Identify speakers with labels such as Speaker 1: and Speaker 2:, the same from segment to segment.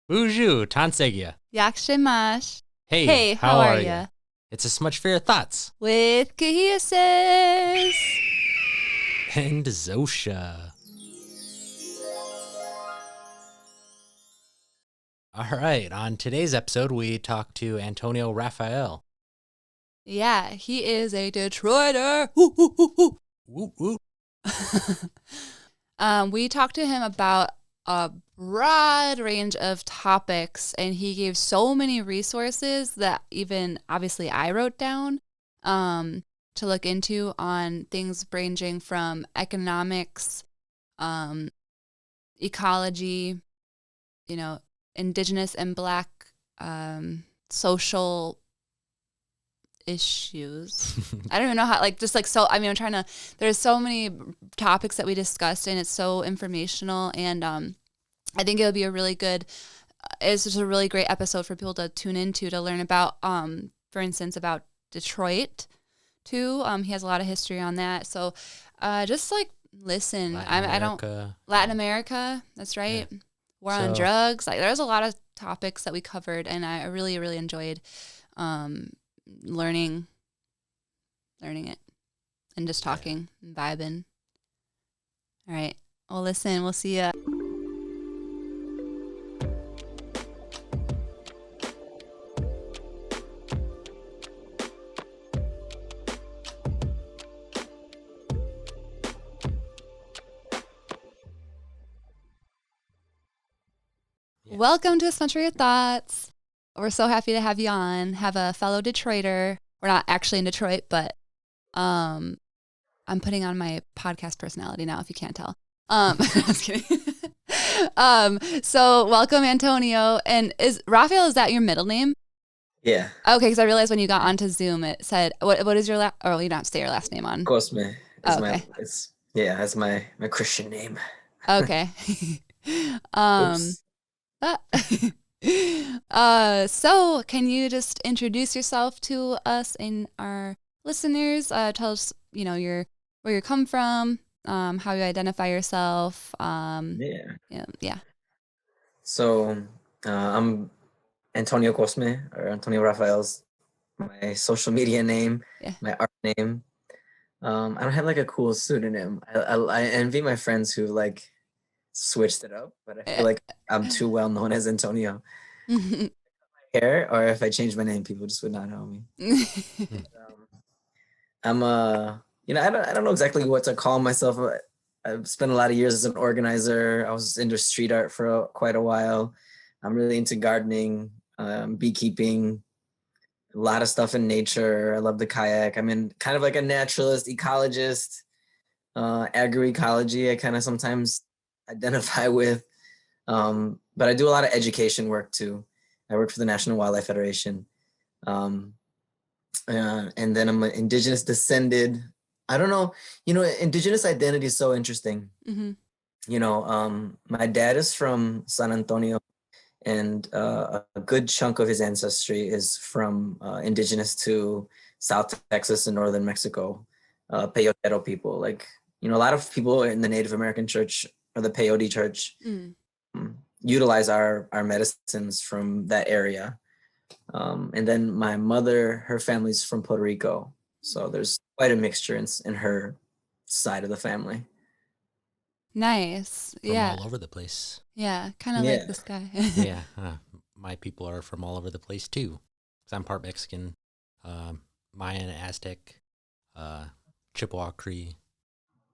Speaker 1: Bonjour, Tansegya.
Speaker 2: Yakshimash.
Speaker 1: Hey,
Speaker 2: Hey, how are ya?
Speaker 1: It's a smudge for your thoughts.
Speaker 2: With Kahiasis.
Speaker 1: And Zosha. All right, on today's episode, we talk to Antonio Rafael.
Speaker 2: Yeah, he is a Detroiter. Woo, woo, woo, woo.
Speaker 1: Woo, woo.
Speaker 2: We talked to him about a broad range of topics, and he gave so many resources that even obviously I wrote down to look into on things ranging from economics, ecology, indigenous and Black social issues. I don't even know how, there's so many topics that we discussed, and it's so informational, and I think it would be it's just a really great episode for people to tune into to learn about, for instance, about Detroit too. He has a lot of history on that. So just listen. Latin America, that's right. Yeah. War on drugs. There's a lot of topics that we covered, and I really, really enjoyed learning it and just talking and vibing. All right. Well, listen, we'll see ya. Yeah. Welcome to Smudge for Your Thoughts. We're so happy to have you on. Have a fellow Detroiter. We're not actually in Detroit, but I'm putting on my podcast personality now, if you can't tell. Just kidding. So welcome, Antonio. And Rafael, is that your middle name?
Speaker 3: Yeah.
Speaker 2: Okay, because I realized when you got onto Zoom, it said, what is your you don't have to say your last name on.
Speaker 3: Cosme.
Speaker 2: Okay.
Speaker 3: That's my Christian name.
Speaker 2: Okay.
Speaker 3: Oops.
Speaker 2: So can you just introduce yourself to us and our listeners? Tell us, where you come from, how you identify yourself. Yeah.
Speaker 3: So I'm Antonio Cosme, or Antonio Rafael's my social media name, my art name. I don't have a cool pseudonym. I envy my friends who switched it up, but I feel like I'm too well known as Antonio. Hair, or if I changed my name, people just would not know me. I'm I don't know exactly what to call myself. I've spent a lot of years as an organizer. I was into street art for quite a while. I'm really into gardening, beekeeping, a lot of stuff in nature. I love the kayak. I'm in kind of like a naturalist, ecologist, agroecology. I kind of sometimes identify with, but I do a lot of education work too. I work for the National Wildlife Federation, and then I'm an indigenous descended. I don't know, indigenous identity is so interesting. Mm-hmm. My dad is from San Antonio, and a good chunk of his ancestry is from indigenous to South Texas and northern Mexico, Peyotero people. A lot of people in the Native American church, or the Peyote church, utilize our medicines from that area. And then my mother, her family's from Puerto Rico. So there's quite a mixture in her side of the family.
Speaker 2: Nice.
Speaker 1: From all over the place.
Speaker 2: Yeah, kind of like this guy.
Speaker 1: Yeah. My people are from all over the place too. 'Cause I'm part Mexican, Mayan, Aztec, Chippewa Cree,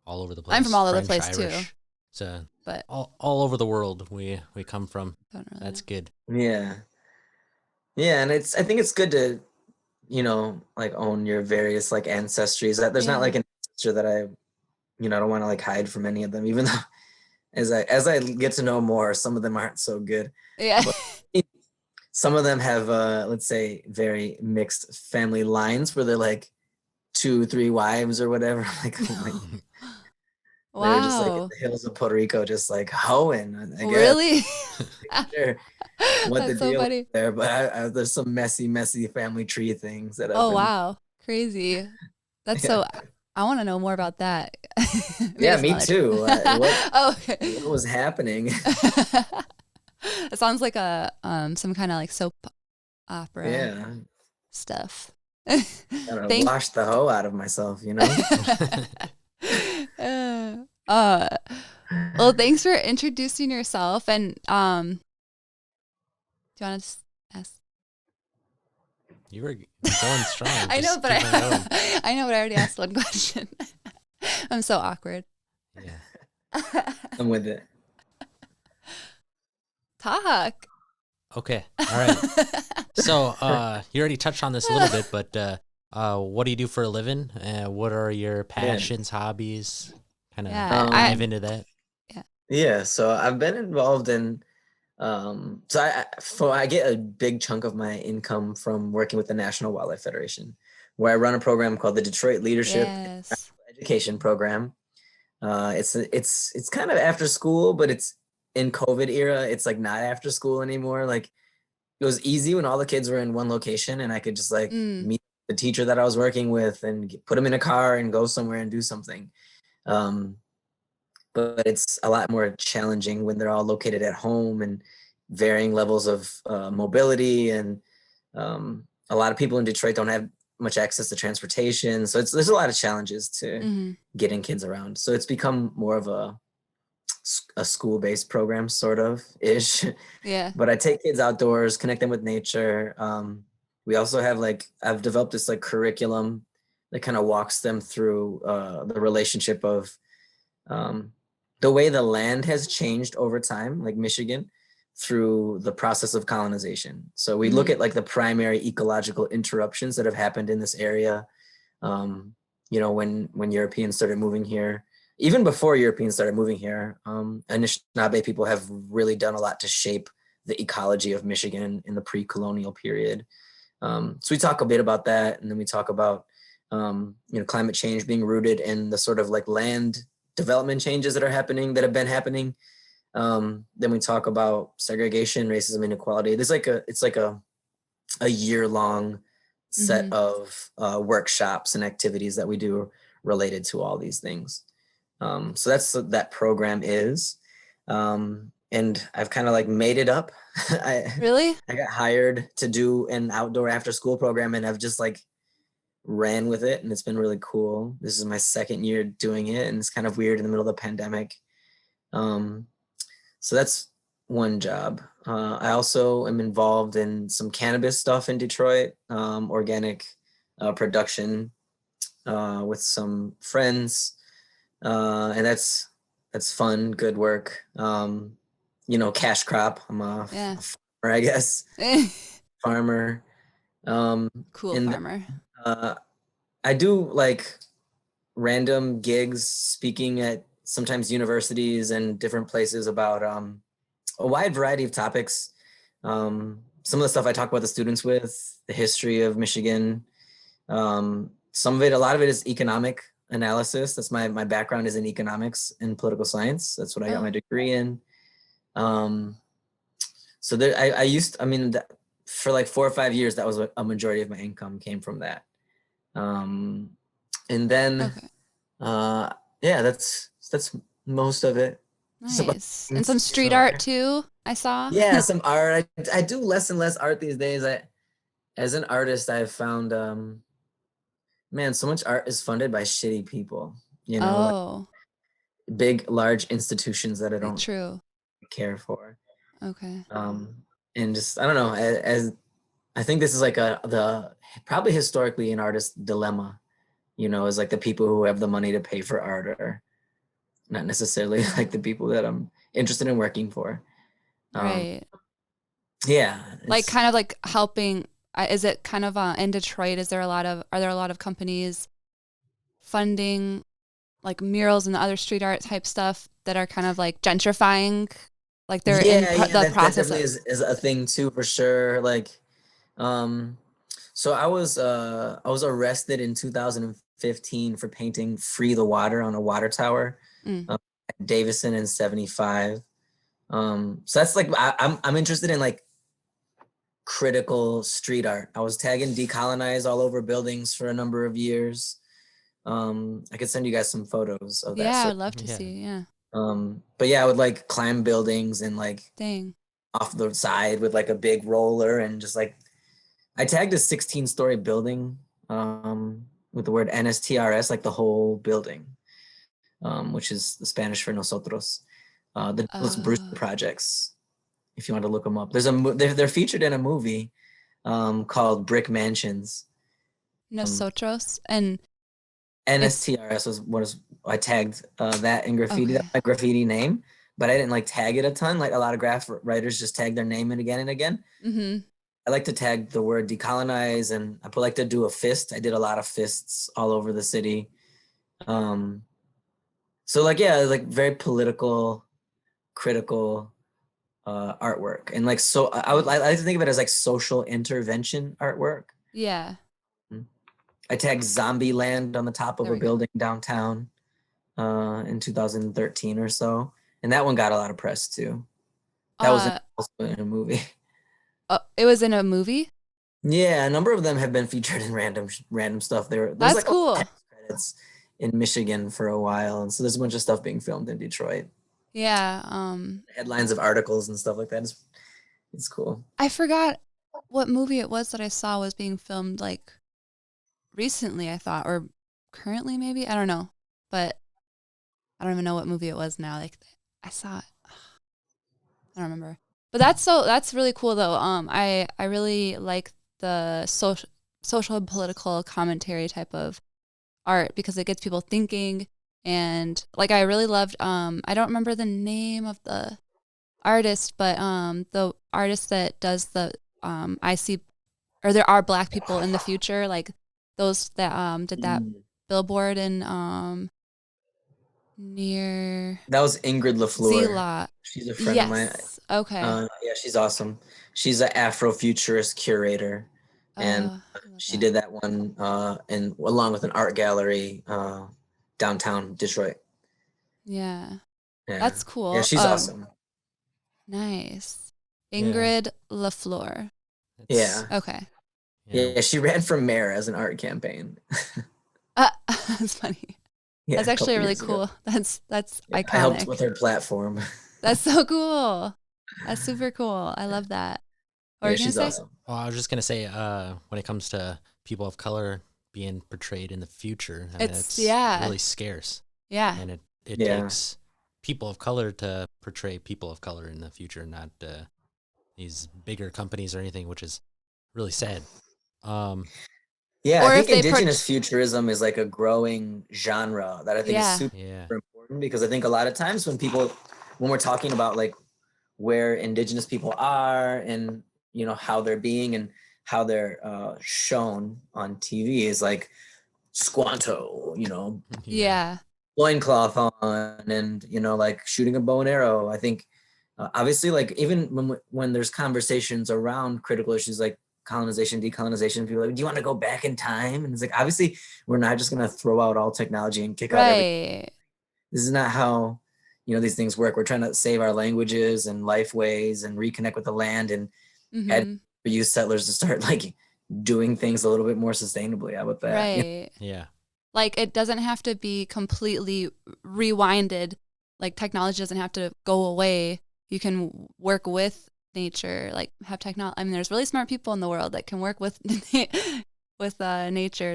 Speaker 1: all over the place.
Speaker 2: I'm from all over the
Speaker 1: French,
Speaker 2: place
Speaker 1: Irish.
Speaker 2: too.
Speaker 1: So
Speaker 2: but
Speaker 1: all over the world we come from. That's good.
Speaker 3: Yeah. Yeah, and I think it's good to, own your various ancestries. There's not an ancestor that I don't want to hide from any of them, even though as I get to know more, some of them aren't so good.
Speaker 2: Yeah.
Speaker 3: But some of them have let's say very mixed family lines where they're 2-3 wives or whatever.
Speaker 2: Wow.
Speaker 3: They're just in the hills of Puerto Rico, just hoeing. I guess.
Speaker 2: Really?
Speaker 3: Sure. What
Speaker 2: That's
Speaker 3: the deal
Speaker 2: so funny.
Speaker 3: is there, but there's some messy family tree things that.
Speaker 2: Wow, crazy! That's so. I want to know more about that.
Speaker 3: Yeah, me too.
Speaker 2: Okay.
Speaker 3: What was happening?
Speaker 2: It sounds like a some kind of like soap opera
Speaker 3: Yeah,
Speaker 2: stuff.
Speaker 3: gotta
Speaker 2: Thank
Speaker 3: wash the hoe out of myself, you know.
Speaker 2: uh, uh, well, thanks for introducing yourself. And do you want to ask?
Speaker 1: You were going strong.
Speaker 2: I know,
Speaker 1: Just
Speaker 2: but
Speaker 1: keep on going.
Speaker 2: I know, but I already asked one question. I'm so awkward.
Speaker 1: Yeah.
Speaker 3: I'm with it.
Speaker 2: Talk.
Speaker 1: Okay. All right. So you already touched on this a little bit, but what do you do for a living? What are your passions, hobbies? Kind of
Speaker 2: Yeah,
Speaker 1: dive into that.
Speaker 3: Yeah, so I've been involved in so I get a big chunk of my income from working with the National Wildlife Federation, where I run a program called the Detroit Leadership
Speaker 2: yes.
Speaker 3: Education Program. It's kind of after school, but it's in COVID era. It's like not after school anymore. Like it was easy when all the kids were in one location and I could just like meet the teacher that I was working with and put them in a car and go somewhere and do something. But it's a lot more challenging when they're all located at home and varying levels of mobility. And a lot of people in Detroit don't have much access to transportation. So there's a lot of challenges to getting kids around. So it's become more of a school-based program sort of ish.
Speaker 2: Yeah.
Speaker 3: But I take kids outdoors, connect them with nature. We also have I've developed this like curriculum that kind of walks them through the relationship of the way the land has changed over time, like Michigan, through the process of colonization. So we look at like the primary ecological interruptions that have happened in this area. You know, when Europeans started moving here, even before Europeans started moving here, Anishinaabe people have really done a lot to shape the ecology of Michigan in the pre-colonial period. So we talk a bit about that, and then we talk about you know, climate change being rooted in the sort of like land development changes that have been happening. Then we talk about segregation, racism, inequality. There's it's like a year-long set of workshops and activities that we do related to all these things. So that's what that program is. And I've kind of like made it up.
Speaker 2: Really?
Speaker 3: I got hired to do an outdoor after school program and I've just like ran with it and it's been really cool. This is my second year doing it and it's kind of weird in the middle of the pandemic. So that's one job. I also am involved in some cannabis stuff in Detroit, organic production with some friends. And that's fun, good work. You know, cash crop. I'm a farmer, I guess. Farmer.
Speaker 2: Cool
Speaker 3: and
Speaker 2: farmer.
Speaker 3: I do like random gigs speaking at sometimes universities and different places about a wide variety of topics. Some of the stuff I talk about the students with, the history of Michigan. Some of it, a lot of it is economic analysis. That's my background is in economics and political science. That's what I got my degree in. So there, I mean, for like 4 or 5 years, that was a majority of my income came from that. And then, yeah, that's most of it.
Speaker 2: Nice. And some street art too, I saw.
Speaker 3: Yeah, some art. I do less and less art these days. As an artist, I've found, man, so much art is funded by shitty people, you know, like big, large institutions that I don't care for.
Speaker 2: Okay.
Speaker 3: And just, I don't know, as I think this is like the probably historically an artist dilemma, you know, is like the people who have the money to pay for art are not necessarily like the people that I'm interested in working for.
Speaker 2: Right.
Speaker 3: Yeah.
Speaker 2: Like kind of like helping, is it kind of in Detroit, are there a lot of companies funding like murals and other street art type stuff that are kind of like gentrifying? Like they're in the process.
Speaker 3: That definitely is a thing too, for sure. Like, so I was arrested in 2015 for painting "Free the Water" on a water tower at Davison and 75. So that's like I'm interested in like critical street art. I was tagging "decolonize" all over buildings for a number of years. I could send you guys some photos of that.
Speaker 2: Yeah, I'd love to see. Yeah.
Speaker 3: But yeah, I would like climb buildings and like off the side with like a big roller, and just like I tagged a 16-story building with the word NSTRS, like the whole building, which is the Spanish for nosotros. Those Brewster projects, if you want to look them up. They're featured in a movie called Brick Mansions.
Speaker 2: Nosotros and
Speaker 3: NSTRS was I tagged that in graffiti.
Speaker 2: Okay.
Speaker 3: That's my graffiti name, but I didn't like tag it a ton. Like a lot of graph writers just tag their name in again and again.
Speaker 2: Mm-hmm.
Speaker 3: I like to tag the word decolonize, and I like to do a fist. I did a lot of fists all over the city. So like, yeah, like very political, critical artwork. And like, so I like to think of it as like social intervention artwork.
Speaker 2: Yeah.
Speaker 3: I tagged Zombie Land on the top of
Speaker 2: There
Speaker 3: a
Speaker 2: we go.
Speaker 3: building downtown in 2013 or so. And that one got a lot of press too. That was also in a movie.
Speaker 2: It was in a movie?
Speaker 3: Yeah, a number of them have been featured in random stuff. There's
Speaker 2: That's
Speaker 3: like
Speaker 2: cool.
Speaker 3: tax credits in Michigan for a while, and so there's a bunch of stuff being filmed in Detroit.
Speaker 2: Yeah.
Speaker 3: Headlines of articles and stuff like that. It's cool.
Speaker 2: I forgot what movie it was that I saw was being filmed like recently, I thought, or currently maybe. I don't know. But I don't even know what movie it was now. Like I saw it. I don't remember. But that's really cool though. I really like the social and political commentary type of art because it gets people thinking, and like I really loved I don't remember the name of the artist, but the artist that does the I see, or there are black people in the future, like those that did that billboard in near
Speaker 3: That was Ingrid LaFleur.
Speaker 2: Zela.
Speaker 3: She's a friend of mine.
Speaker 2: Okay.
Speaker 3: Yeah, she's awesome. She's an Afrofuturist curator, and she did that one and along with an art gallery downtown Detroit.
Speaker 2: Yeah.
Speaker 3: Yeah.
Speaker 2: That's cool.
Speaker 3: Yeah, she's awesome.
Speaker 2: Nice. Ingrid LaFleur.
Speaker 3: Yeah.
Speaker 2: Okay.
Speaker 3: Yeah, she ran for mayor as an art campaign.
Speaker 2: That's funny.
Speaker 3: Yeah,
Speaker 2: that's actually really
Speaker 3: ago.
Speaker 2: cool. That's iconic.
Speaker 3: I helped with her platform.
Speaker 2: That's so cool. That's super cool. I love that. What were you gonna say?
Speaker 3: Awesome.
Speaker 1: Well, I was just gonna say, when it comes to people of color being portrayed in the future, I mean, it's really scarce.
Speaker 2: Yeah.
Speaker 1: And it takes people of color to portray people of color in the future, not these bigger companies or anything, which is really sad.
Speaker 3: Yeah, I think indigenous futurism is like a growing genre that I think is super important, because I think a lot of times when we're talking about like where indigenous people are and, you know, how they're being and how they're shown on TV is like Squanto, you know, loincloth on, and, you know, like shooting a bow and arrow. I think obviously, like, even when there's conversations around critical issues like colonization, decolonization, people are like, do you want to go back in time? And it's like, obviously we're not just going to throw out all technology and kick out everything. This is not how, you know, these things work. We're trying to save our languages and life ways and reconnect with the land, and use settlers to start like doing things a little bit more sustainably. How about that?
Speaker 2: Right.
Speaker 1: Yeah.
Speaker 2: Like it doesn't have to be completely rewinded. Like technology doesn't have to go away. You can work with nature, like have technology. I mean, there's really smart people in the world that can work with nature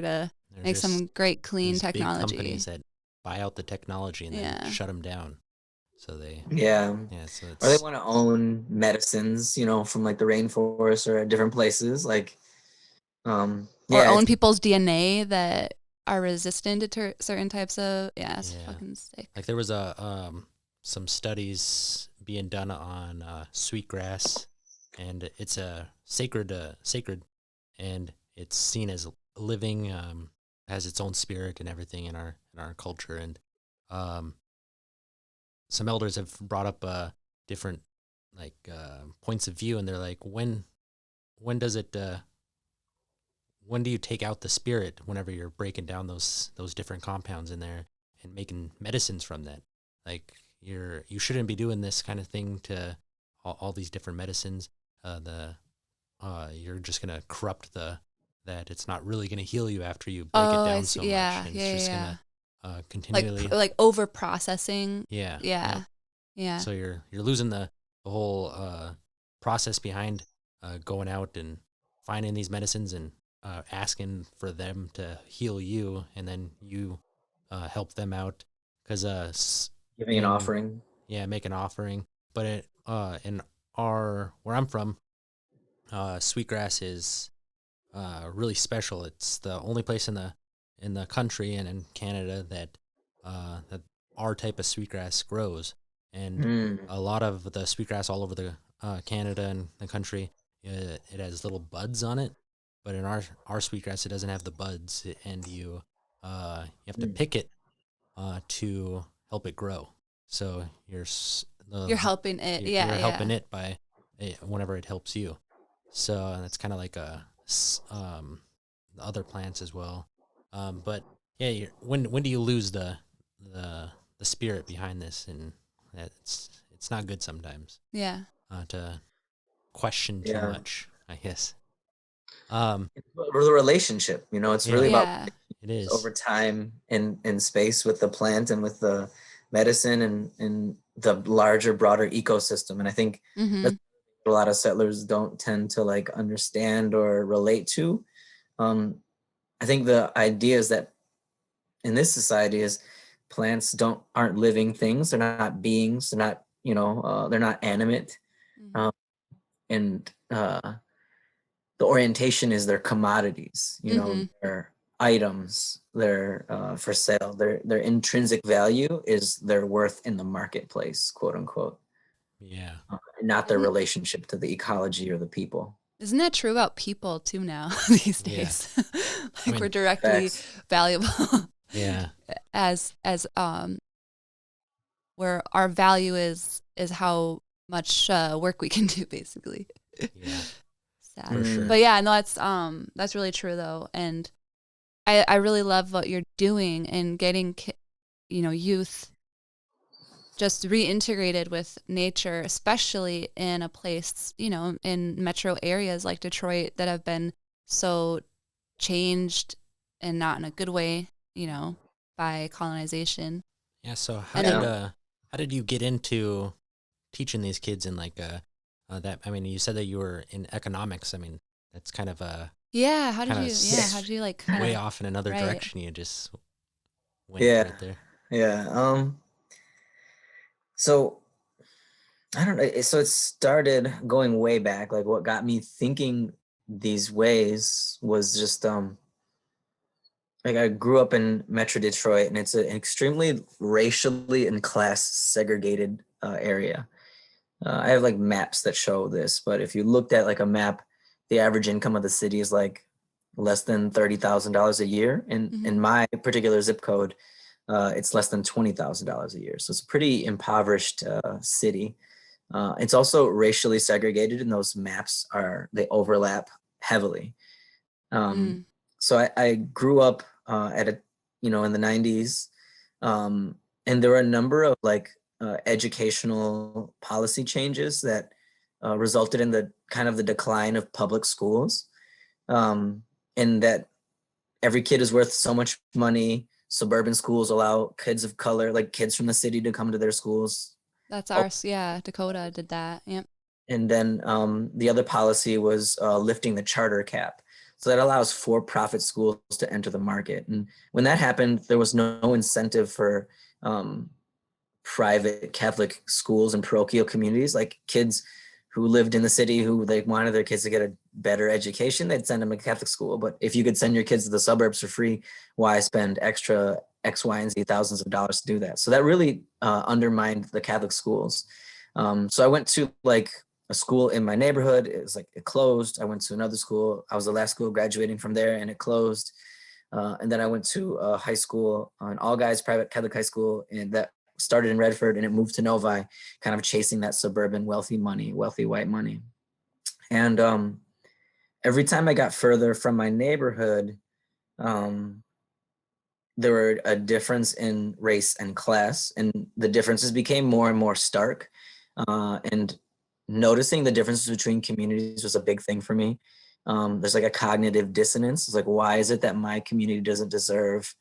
Speaker 2: to make some great clean technology.
Speaker 1: Big companies that buy out the technology and then shut them down. So they
Speaker 3: or they want to own medicines, you know, from like the rainforest or different places, like
Speaker 2: or own people's DNA that are resistant to certain types of it's fucking sick.
Speaker 1: Like there was some studies being done on sweetgrass, and it's a sacred, and it's seen as living, has its own spirit and everything in our culture. And some elders have brought up different like points of view, and they're like, when does it? When do you take out the spirit? Whenever you're breaking down those different compounds in there and making medicines from that, like you shouldn't be doing this kind of thing to all these different medicines. You're just gonna corrupt that it's not really gonna heal you after you break it down so much. And it's just gonna continually
Speaker 2: like over processing.
Speaker 1: Yeah. So you're losing the whole process behind going out and finding these medicines and asking for them to heal you, and then you help them out, because
Speaker 3: Giving an offering.
Speaker 1: make an offering. But in where I'm from, sweetgrass is really special. It's the only place in the country and in Canada that our type of sweetgrass grows, and
Speaker 3: Mm.
Speaker 1: a lot of the sweetgrass all over the Canada and the country, it has little buds on it. But in our sweetgrass, it doesn't have the buds, and you have to
Speaker 3: Mm.
Speaker 1: pick it to help it grow. So
Speaker 2: You're helping it.
Speaker 1: you're
Speaker 2: Yeah.
Speaker 1: helping it by whenever it helps you. So that's kind of like the other plants as well. But yeah, when do you lose the spirit behind this? And it's not good sometimes
Speaker 2: Yeah.
Speaker 1: to question too
Speaker 3: Yeah.
Speaker 1: much, I guess. Um,
Speaker 3: Or the relationship, it's really
Speaker 1: Yeah.
Speaker 3: about
Speaker 2: Yeah.
Speaker 1: it is.
Speaker 3: over time in space with the plant and with the medicine and the larger, broader ecosystem. And I think
Speaker 2: Mm-hmm.
Speaker 3: that's what a lot of settlers don't tend to like understand or relate to. I think the idea is that in this society is plants aren't living things. They're not beings. They're not, they're not animate.
Speaker 2: Mm-hmm.
Speaker 3: Um, and the orientation is their commodities,
Speaker 2: Mm-hmm.
Speaker 3: their items, their for sale. Their intrinsic value is their worth in the marketplace, quote unquote,
Speaker 1: Yeah.
Speaker 3: not their
Speaker 2: Isn't,
Speaker 3: relationship to the ecology or the people.
Speaker 2: isn't that true about people too now these
Speaker 1: Yeah.
Speaker 2: days?
Speaker 1: I mean,
Speaker 2: we're directly
Speaker 3: Facts.
Speaker 2: valuable
Speaker 1: Yeah.
Speaker 2: as where our value is how much work we can do, basically.
Speaker 1: Yeah.
Speaker 2: Sad.
Speaker 1: For sure.
Speaker 2: But yeah, no, that's really true though, and I really love what you're doing and getting youth just reintegrated with nature, especially in a place, in metro areas like Detroit that have been so changed and not in a good way, by colonization.
Speaker 1: Yeah. So
Speaker 2: And
Speaker 1: how did you get into teaching these kids in like that? I mean, you said that you were in economics. I mean, that's kind of
Speaker 2: yeah,
Speaker 1: how
Speaker 2: did you like kind
Speaker 1: way
Speaker 2: of
Speaker 1: off in another
Speaker 2: right.
Speaker 1: direction. You just went
Speaker 3: Yeah.
Speaker 1: right there.
Speaker 3: Yeah. So I don't know. So it started going way back. Like what got me thinking these ways was just like I grew up in Metro Detroit, and it's an extremely racially and class segregated area. I have like maps that show this, but if you looked at like a map, the average income of the city is like less than $30,000 a year. And
Speaker 2: Mm-hmm.
Speaker 3: in my particular zip code, it's less than $20,000 a year. So it's a pretty impoverished city. It's also racially segregated, and those maps they overlap heavily.
Speaker 2: Mm.
Speaker 3: So I grew up in the 90s, and there were a number of like educational policy changes that resulted in the kind of the decline of public schools, and that every kid is worth so much money. Suburban schools allow kids of color, like kids from the city, to come to their schools.
Speaker 2: That's ours. Yeah, Dakota did that. Yep.
Speaker 3: And then the other policy was lifting the charter cap. So that allows for-profit schools to enter the market. And when that happened, there was no incentive for private Catholic schools and parochial communities, like kids who lived in the city who they wanted their kids to get a better education, they'd send them to Catholic school. But if you could send your kids to the suburbs for free, why spend extra X, Y, and Z thousands of dollars to do that? So that really undermined the Catholic schools. So I went to like a school in my neighborhood. It closed. I went to another school. I was the last school graduating from there, and it closed. And then I went to a high school, an all guys private Catholic high school, and that started in Redford, and it moved to Novi, kind of chasing that suburban wealthy white money. And every time I got further from my neighborhood, there were a difference in race and class, and the differences became more and more stark. And noticing the differences between communities was a big thing for me. There's like a cognitive dissonance. It's like, why is it that my community doesn't deserve,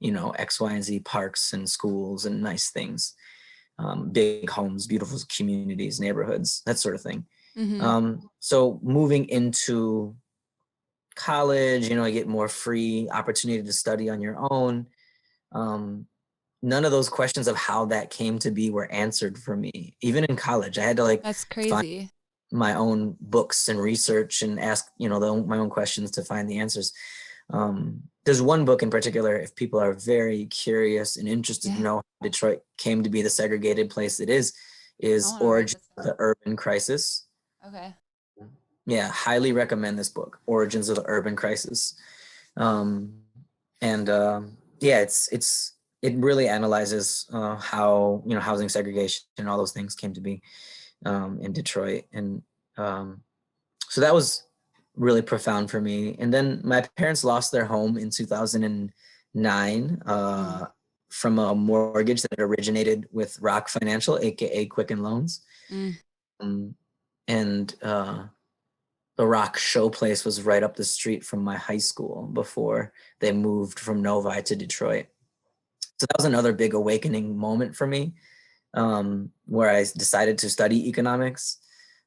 Speaker 3: X, Y, and Z parks and schools and nice things, big homes, beautiful communities, neighborhoods, that sort of thing. So moving into college, I get more free opportunity to study on your own. None of those questions of how that came to be were answered for me. Even in college, I had to
Speaker 2: That's
Speaker 3: find
Speaker 2: crazy.
Speaker 3: my own books and research and ask, my own questions to find the answers. There's one book in particular, if people are very curious and interested to know how Detroit came to be the segregated place it is Origins of the Urban Crisis.
Speaker 2: Okay.
Speaker 3: Yeah, highly recommend this book, Origins of the Urban Crisis. It really analyzes how housing segregation and all those things came to be in Detroit, and so that was really profound for me. And then my parents lost their home in 2009 from a mortgage that originated with Rock Financial, aka Quicken Loans. And the Rock show place was right up the street from my high school before they moved from Novi to Detroit. So that was another big awakening moment for me, where I decided to study economics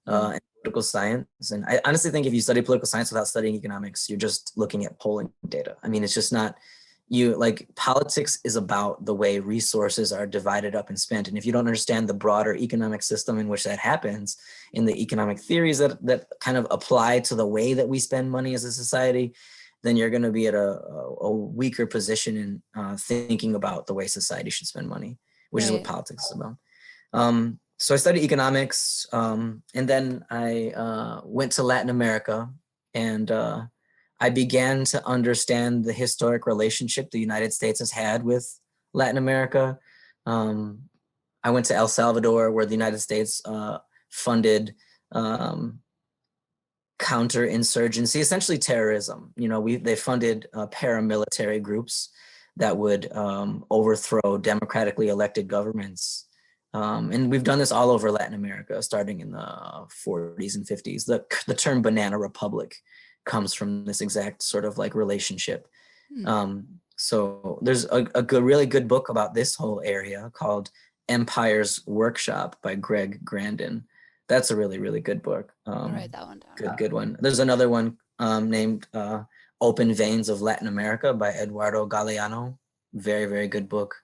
Speaker 3: and political science. And I honestly think if you study political science without studying economics, you're just looking at polling data. I mean, it's just not, politics is about the way resources are divided up and spent. And if you don't understand the broader economic system in which that happens, in the economic theories that kind of apply to the way that we spend money as a society, then you're going to be at a weaker position in thinking about the way society should spend money, which is what politics is about. So I studied economics, and then I went to Latin America, and I began to understand the historic relationship the United States has had with Latin America. I went to El Salvador, where the United States funded counterinsurgency, essentially terrorism. They funded paramilitary groups that would overthrow democratically elected governments. And we've done this all over Latin America, starting in the 40s and 50s. The term banana republic comes from this exact sort of relationship. So there's a really good book about this whole area called Empire's Workshop by Greg Grandin. That's a really, really good book.
Speaker 2: I'll write that one down.
Speaker 3: Good one. There's another one named Open Veins of Latin America by Eduardo Galeano. Very, very good book.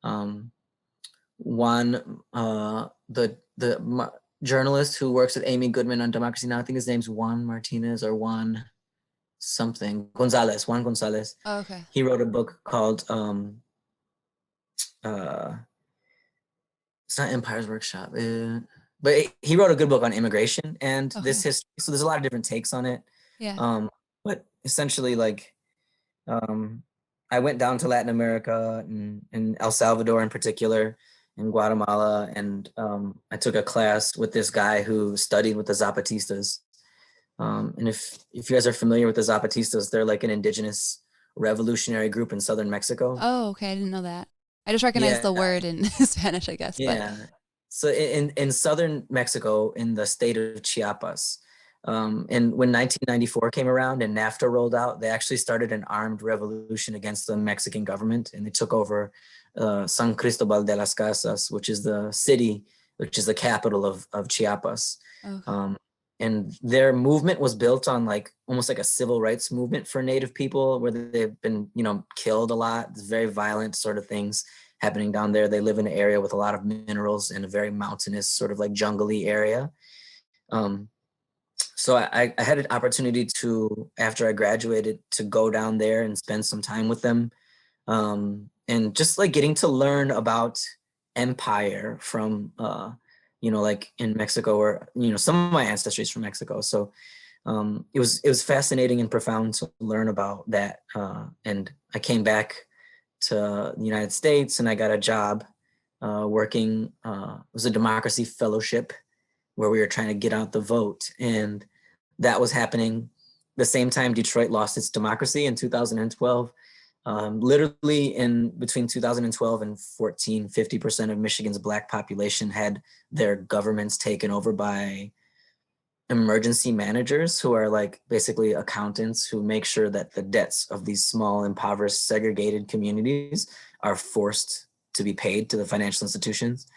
Speaker 3: The journalist who works with Amy Goodman on Democracy Now!, I think his name's Juan Martinez or Juan something. Juan Gonzalez.
Speaker 2: Oh, okay.
Speaker 3: He wrote a book called it's not Empire's Workshop, but he wrote a good book on immigration and this history. So there's a lot of different takes on it.
Speaker 2: Yeah.
Speaker 3: But essentially, I went down to Latin America and El Salvador in particular, in Guatemala, and I took a class with this guy who studied with the Zapatistas. And if you guys are familiar with the Zapatistas, they're like an indigenous revolutionary group in southern Mexico.
Speaker 2: Oh, okay. I didn't know that. I just recognize the word in Spanish, I guess.
Speaker 3: Yeah. But. So in southern Mexico, in the state of Chiapas, and when 1994 came around and NAFTA rolled out, they actually started an armed revolution against the Mexican government, and they took over San Cristobal de las Casas, which is the city, which is the capital of Chiapas. Okay. And their movement was built on almost like a civil rights movement for Native people, where they've been, killed a lot. It's very violent sort of things happening down there. They live in an area with a lot of minerals in a very mountainous sort of jungly area. So I had an opportunity to, after I graduated, to go down there and spend some time with them. And just getting to learn about empire from, in Mexico, or, some of my ancestry is from Mexico. So it was fascinating and profound to learn about that. And I came back to the United States and I got a job working, it was a democracy fellowship where we were trying to get out the vote. And that was happening the same time Detroit lost its democracy in 2012. Literally in between 2012 and 14, 50% of Michigan's Black population had their governments taken over by emergency managers, who are basically accountants who make sure that the debts of these small, impoverished, segregated communities are forced to be paid to the financial institutions.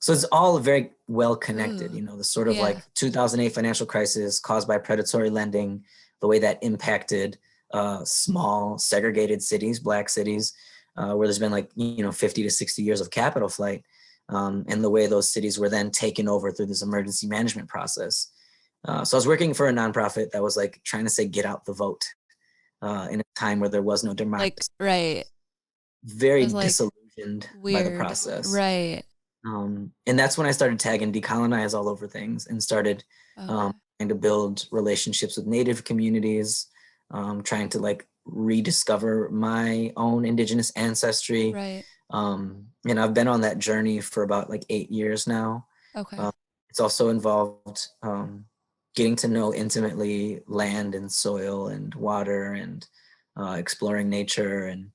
Speaker 3: So it's all very well connected,
Speaker 2: Ooh.
Speaker 3: the sort of
Speaker 2: Yeah.
Speaker 3: like 2008 financial crisis caused by predatory lending, the way that impacted small segregated cities, Black cities, where there's been like, 50 to 60 years of capital flight, and the way those cities were then taken over through this emergency management process. So I was working for a nonprofit that was like trying to say, get out the vote in a time where there was no democracy.
Speaker 2: Like, right.
Speaker 3: Very
Speaker 2: It was like
Speaker 3: disillusioned by the
Speaker 2: weird.
Speaker 3: process.
Speaker 2: Right.
Speaker 3: And that's when I started tagging decolonize all over things and started
Speaker 2: Okay.
Speaker 3: trying to build relationships with Native communities, trying to like rediscover my own indigenous ancestry.
Speaker 2: Right.
Speaker 3: And I've been on that journey for about like 8 years now.
Speaker 2: Okay.
Speaker 3: It's also involved getting to know intimately land and soil and water and exploring nature. And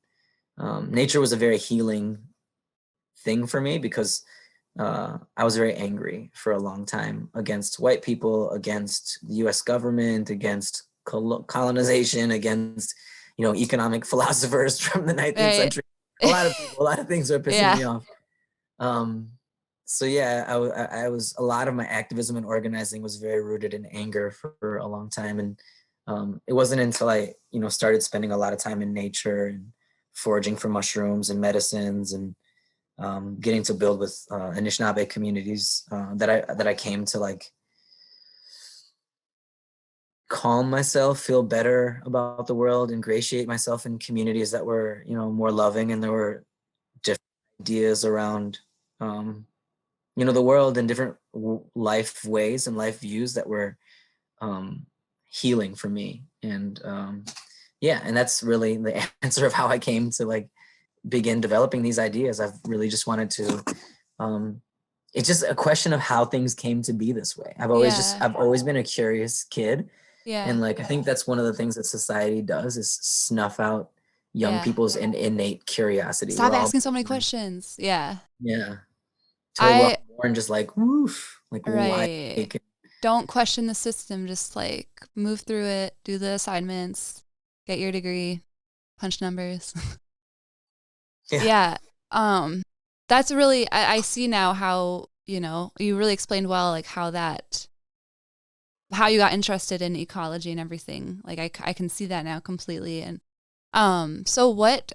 Speaker 3: nature was a very healing thing for me because I was very angry for a long time against white people, against the US government, against colonization, against, economic philosophers from the 19th
Speaker 2: Right.
Speaker 3: century. A lot of things are pissing me
Speaker 2: Yeah.
Speaker 3: off. So yeah, I was, a lot of my activism and organizing was very rooted in anger for a long time. And it wasn't until I, started spending a lot of time in nature and foraging for mushrooms and medicines and getting to build with Anishinaabe communities that I came to like calm myself, feel better about the world, ingratiate myself in communities that were, more loving, and there were different ideas around, the world and different life ways and life views that were healing for me. And yeah, and that's really the answer of how I came to like begin developing these ideas. I've really just wanted to it's just a question of how things came to be this way. I've always been a curious kid.
Speaker 2: Yeah.
Speaker 3: And like I think that's one of the things that society does is snuff out young people's innate curiosity.
Speaker 2: Stop asking so many questions. Yeah.
Speaker 3: Yeah. Till we're all born just like woof. Like
Speaker 2: right.
Speaker 3: why?
Speaker 2: Don't question the system. Just like move through it, do the assignments, get your degree, punch numbers. Yeah. That's really, I see now how, you really explained well, like how you got interested in ecology and everything. Like I can see that now completely. And so what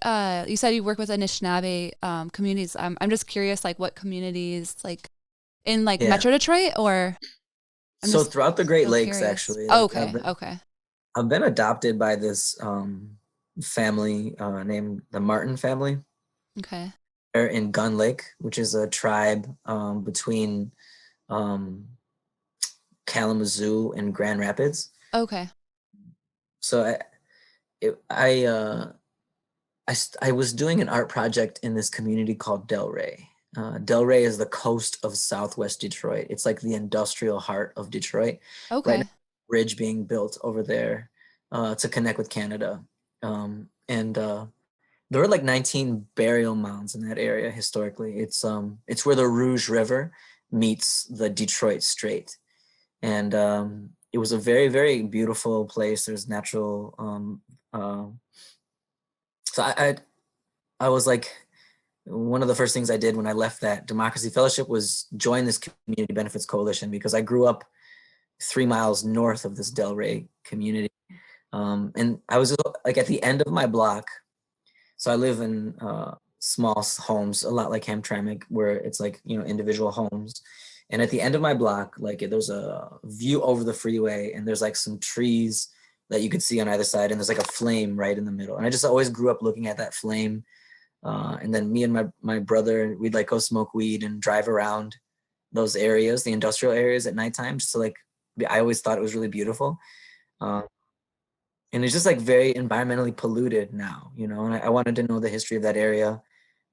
Speaker 2: you said you work with Anishinaabe communities. I'm just curious, like what communities, like in like Metro Detroit, or
Speaker 3: so throughout the Great Lakes,
Speaker 2: curious.
Speaker 3: actually.
Speaker 2: Okay.
Speaker 3: I've been adopted by this family named the Martin family.
Speaker 2: Okay.
Speaker 3: They're in Gun Lake, which is a tribe between Kalamazoo and Grand Rapids.
Speaker 2: Okay.
Speaker 3: So I was doing an art project in this community called Delray. Delray is the coast of Southwest Detroit. It's like the industrial heart of Detroit.
Speaker 2: Okay.
Speaker 3: Right now, bridge being built over there to connect with Canada. And there were like 19 burial mounds in that area historically. It's where the Rouge River meets the Detroit Strait. And it was a very, very beautiful place. There's natural so I was like, one of the first things I did when I left that Democracy Fellowship was join this Community Benefits Coalition, because I grew up 3 miles north of this Delray community. And I was like at the end of my block. So I live in small homes, a lot like Hamtramck, where it's like, individual homes. And at the end of my block, like there's a view over the freeway and there's like some trees that you could see on either side. And there's like a flame right in the middle. And I just always grew up looking at that flame. And then me and my brother, we'd like go smoke weed and drive around those areas, the industrial areas at nighttime. Just to like, I always thought it was really beautiful. And it's just like very environmentally polluted now, and I wanted to know the history of that area.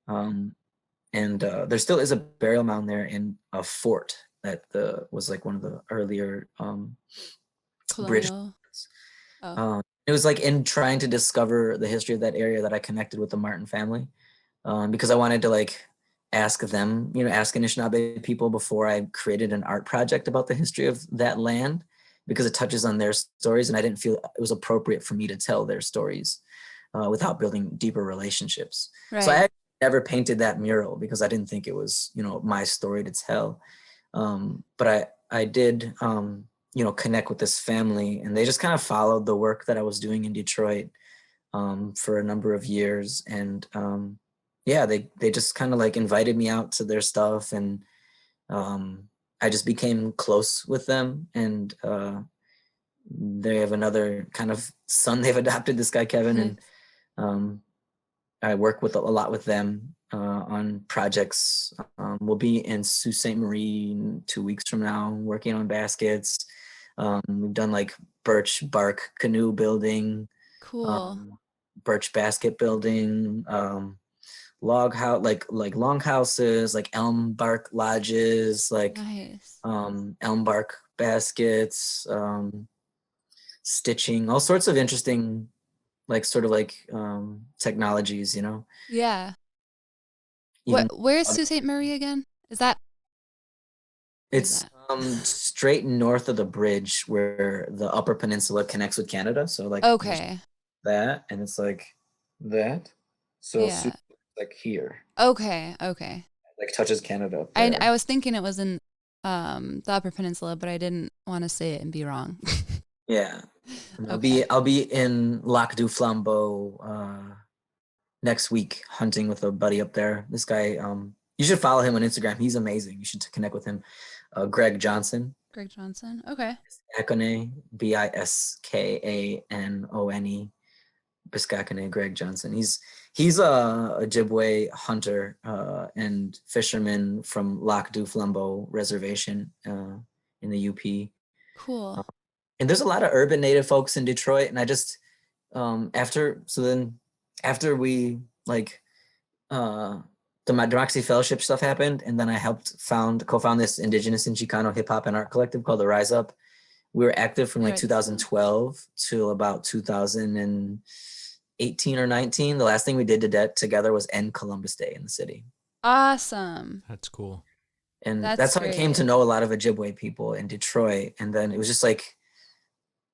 Speaker 3: And there still is a burial mound there in a fort that was like one of the earlier British. It was like in trying to discover the history of that area that I connected with the Martin family, because I wanted to like ask them, ask Anishinaabe people before I created an art project about the history of that land, because it touches on their stories, and I didn't feel it was appropriate for me to tell their stories without building deeper relationships. Right. So I never painted that mural because I didn't think it was, my story to tell. But I did, connect with this family, and they just kind of followed the work that I was doing in Detroit for a number of years. And yeah, they just kind of like invited me out to their stuff, and I just became close with them. And they have another kind of son they've adopted, this guy Kevin, and I work with a lot with them on projects. We'll be in Sault Ste. Marie in 2 weeks from now, working on baskets. We've done like birch bark canoe building,
Speaker 2: Cool.
Speaker 3: birch basket building, log house, like long houses, like elm bark lodges, like
Speaker 2: Nice.
Speaker 3: elm bark baskets, stitching, all sorts of interesting, like sort of like technologies,
Speaker 2: Yeah.
Speaker 3: even
Speaker 2: Where's Sault Ste. Marie again? Is that?
Speaker 3: it's straight north of the bridge where the Upper Peninsula connects with Canada. So like
Speaker 2: Okay.
Speaker 3: that, and it's like that. So
Speaker 2: Yeah.
Speaker 3: like here,
Speaker 2: Okay.
Speaker 3: like touches Canada up
Speaker 2: I
Speaker 3: there.
Speaker 2: was thinking it was in the Upper Peninsula, but I didn't want to say it and be wrong.
Speaker 3: Yeah. And
Speaker 2: Okay.
Speaker 3: I'll be in Lac du Flambeau next week hunting with a buddy up there. This guy, you should follow him on Instagram. He's amazing. You should connect with him. Greg Johnson.
Speaker 2: Greg Johnson. Okay.
Speaker 3: Biskakane, Biskane. Biskakane, Greg Johnson. He's a Ojibwe hunter and fisherman from Lac du Flambeau Reservation in the UP.
Speaker 2: Cool.
Speaker 3: And there's a lot of urban Native folks in Detroit, and I just after we like the Democracy Fellowship stuff happened, and then I helped co-found this indigenous and Chicano hip hop and art collective called the Rise Up. We were active from like 2012 till about 2018 or 19. The last thing we did together was end Columbus Day in the city.
Speaker 2: Awesome.
Speaker 1: That's cool.
Speaker 3: And that's how I came to know a lot of Ojibwe people in Detroit. And then it was just like,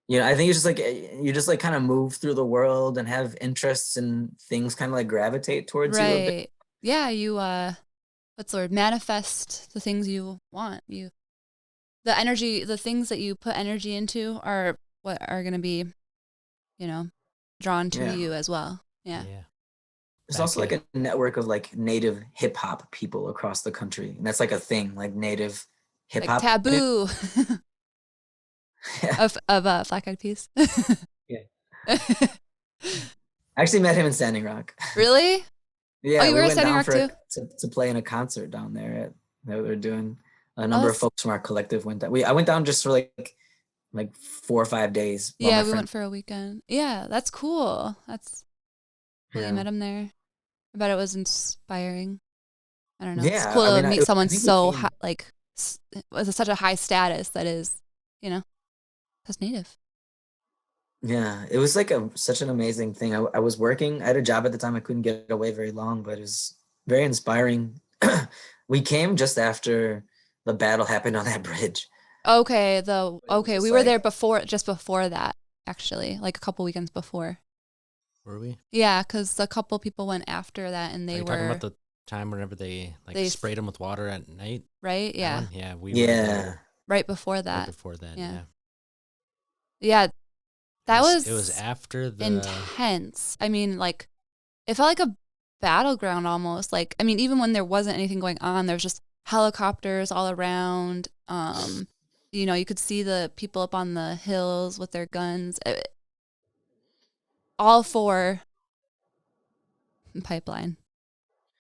Speaker 3: I think it's just like you just like kind of move through the world and have interests and things kind of like gravitate towards you a bit.
Speaker 2: Yeah, you what's the word? Manifest the things you want. The energy, the things that you put energy into are what are going to be, drawn to you as well. Yeah.
Speaker 3: There's also like a network of like Native hip hop people across the country, and that's like a thing, like Native hip hop.
Speaker 2: Like taboo. of Black Eyed Peas.
Speaker 3: Yeah. I actually met him in Standing Rock.
Speaker 2: Really?
Speaker 3: Yeah.
Speaker 2: Oh, you were at Standing Rock too?
Speaker 3: To play in a concert down there that they're doing. A number of folks from our collective went down. I went down just for like 4 or 5 days.
Speaker 2: Yeah, we went for a weekend. Yeah, that's cool. That's cool.
Speaker 3: Yeah.
Speaker 2: You met him there. I bet it was inspiring. I don't know.
Speaker 3: Yeah,
Speaker 2: it's cool to meet someone so high, like with such a high status that is, that's Native.
Speaker 3: Yeah, it was like such an amazing thing. I was working. I had a job at the time. I couldn't get away very long, but it was very inspiring. We came just after the battle happened on that bridge.
Speaker 2: Okay, we were there just before that, actually, like a couple weekends before.
Speaker 1: Were we?
Speaker 2: Yeah, because a couple people went after that, and they were
Speaker 1: talking about the time whenever they sprayed them with water at night,
Speaker 2: right? Yeah,
Speaker 1: yeah, we were there
Speaker 2: right before that.
Speaker 1: Right before that,
Speaker 2: yeah. That
Speaker 1: it was after the
Speaker 2: intense. I mean, like it felt like a battleground almost. Like, I mean, even when there wasn't anything going on, there was just helicopters all around. You could see the people up on the hills with their guns. All for pipeline.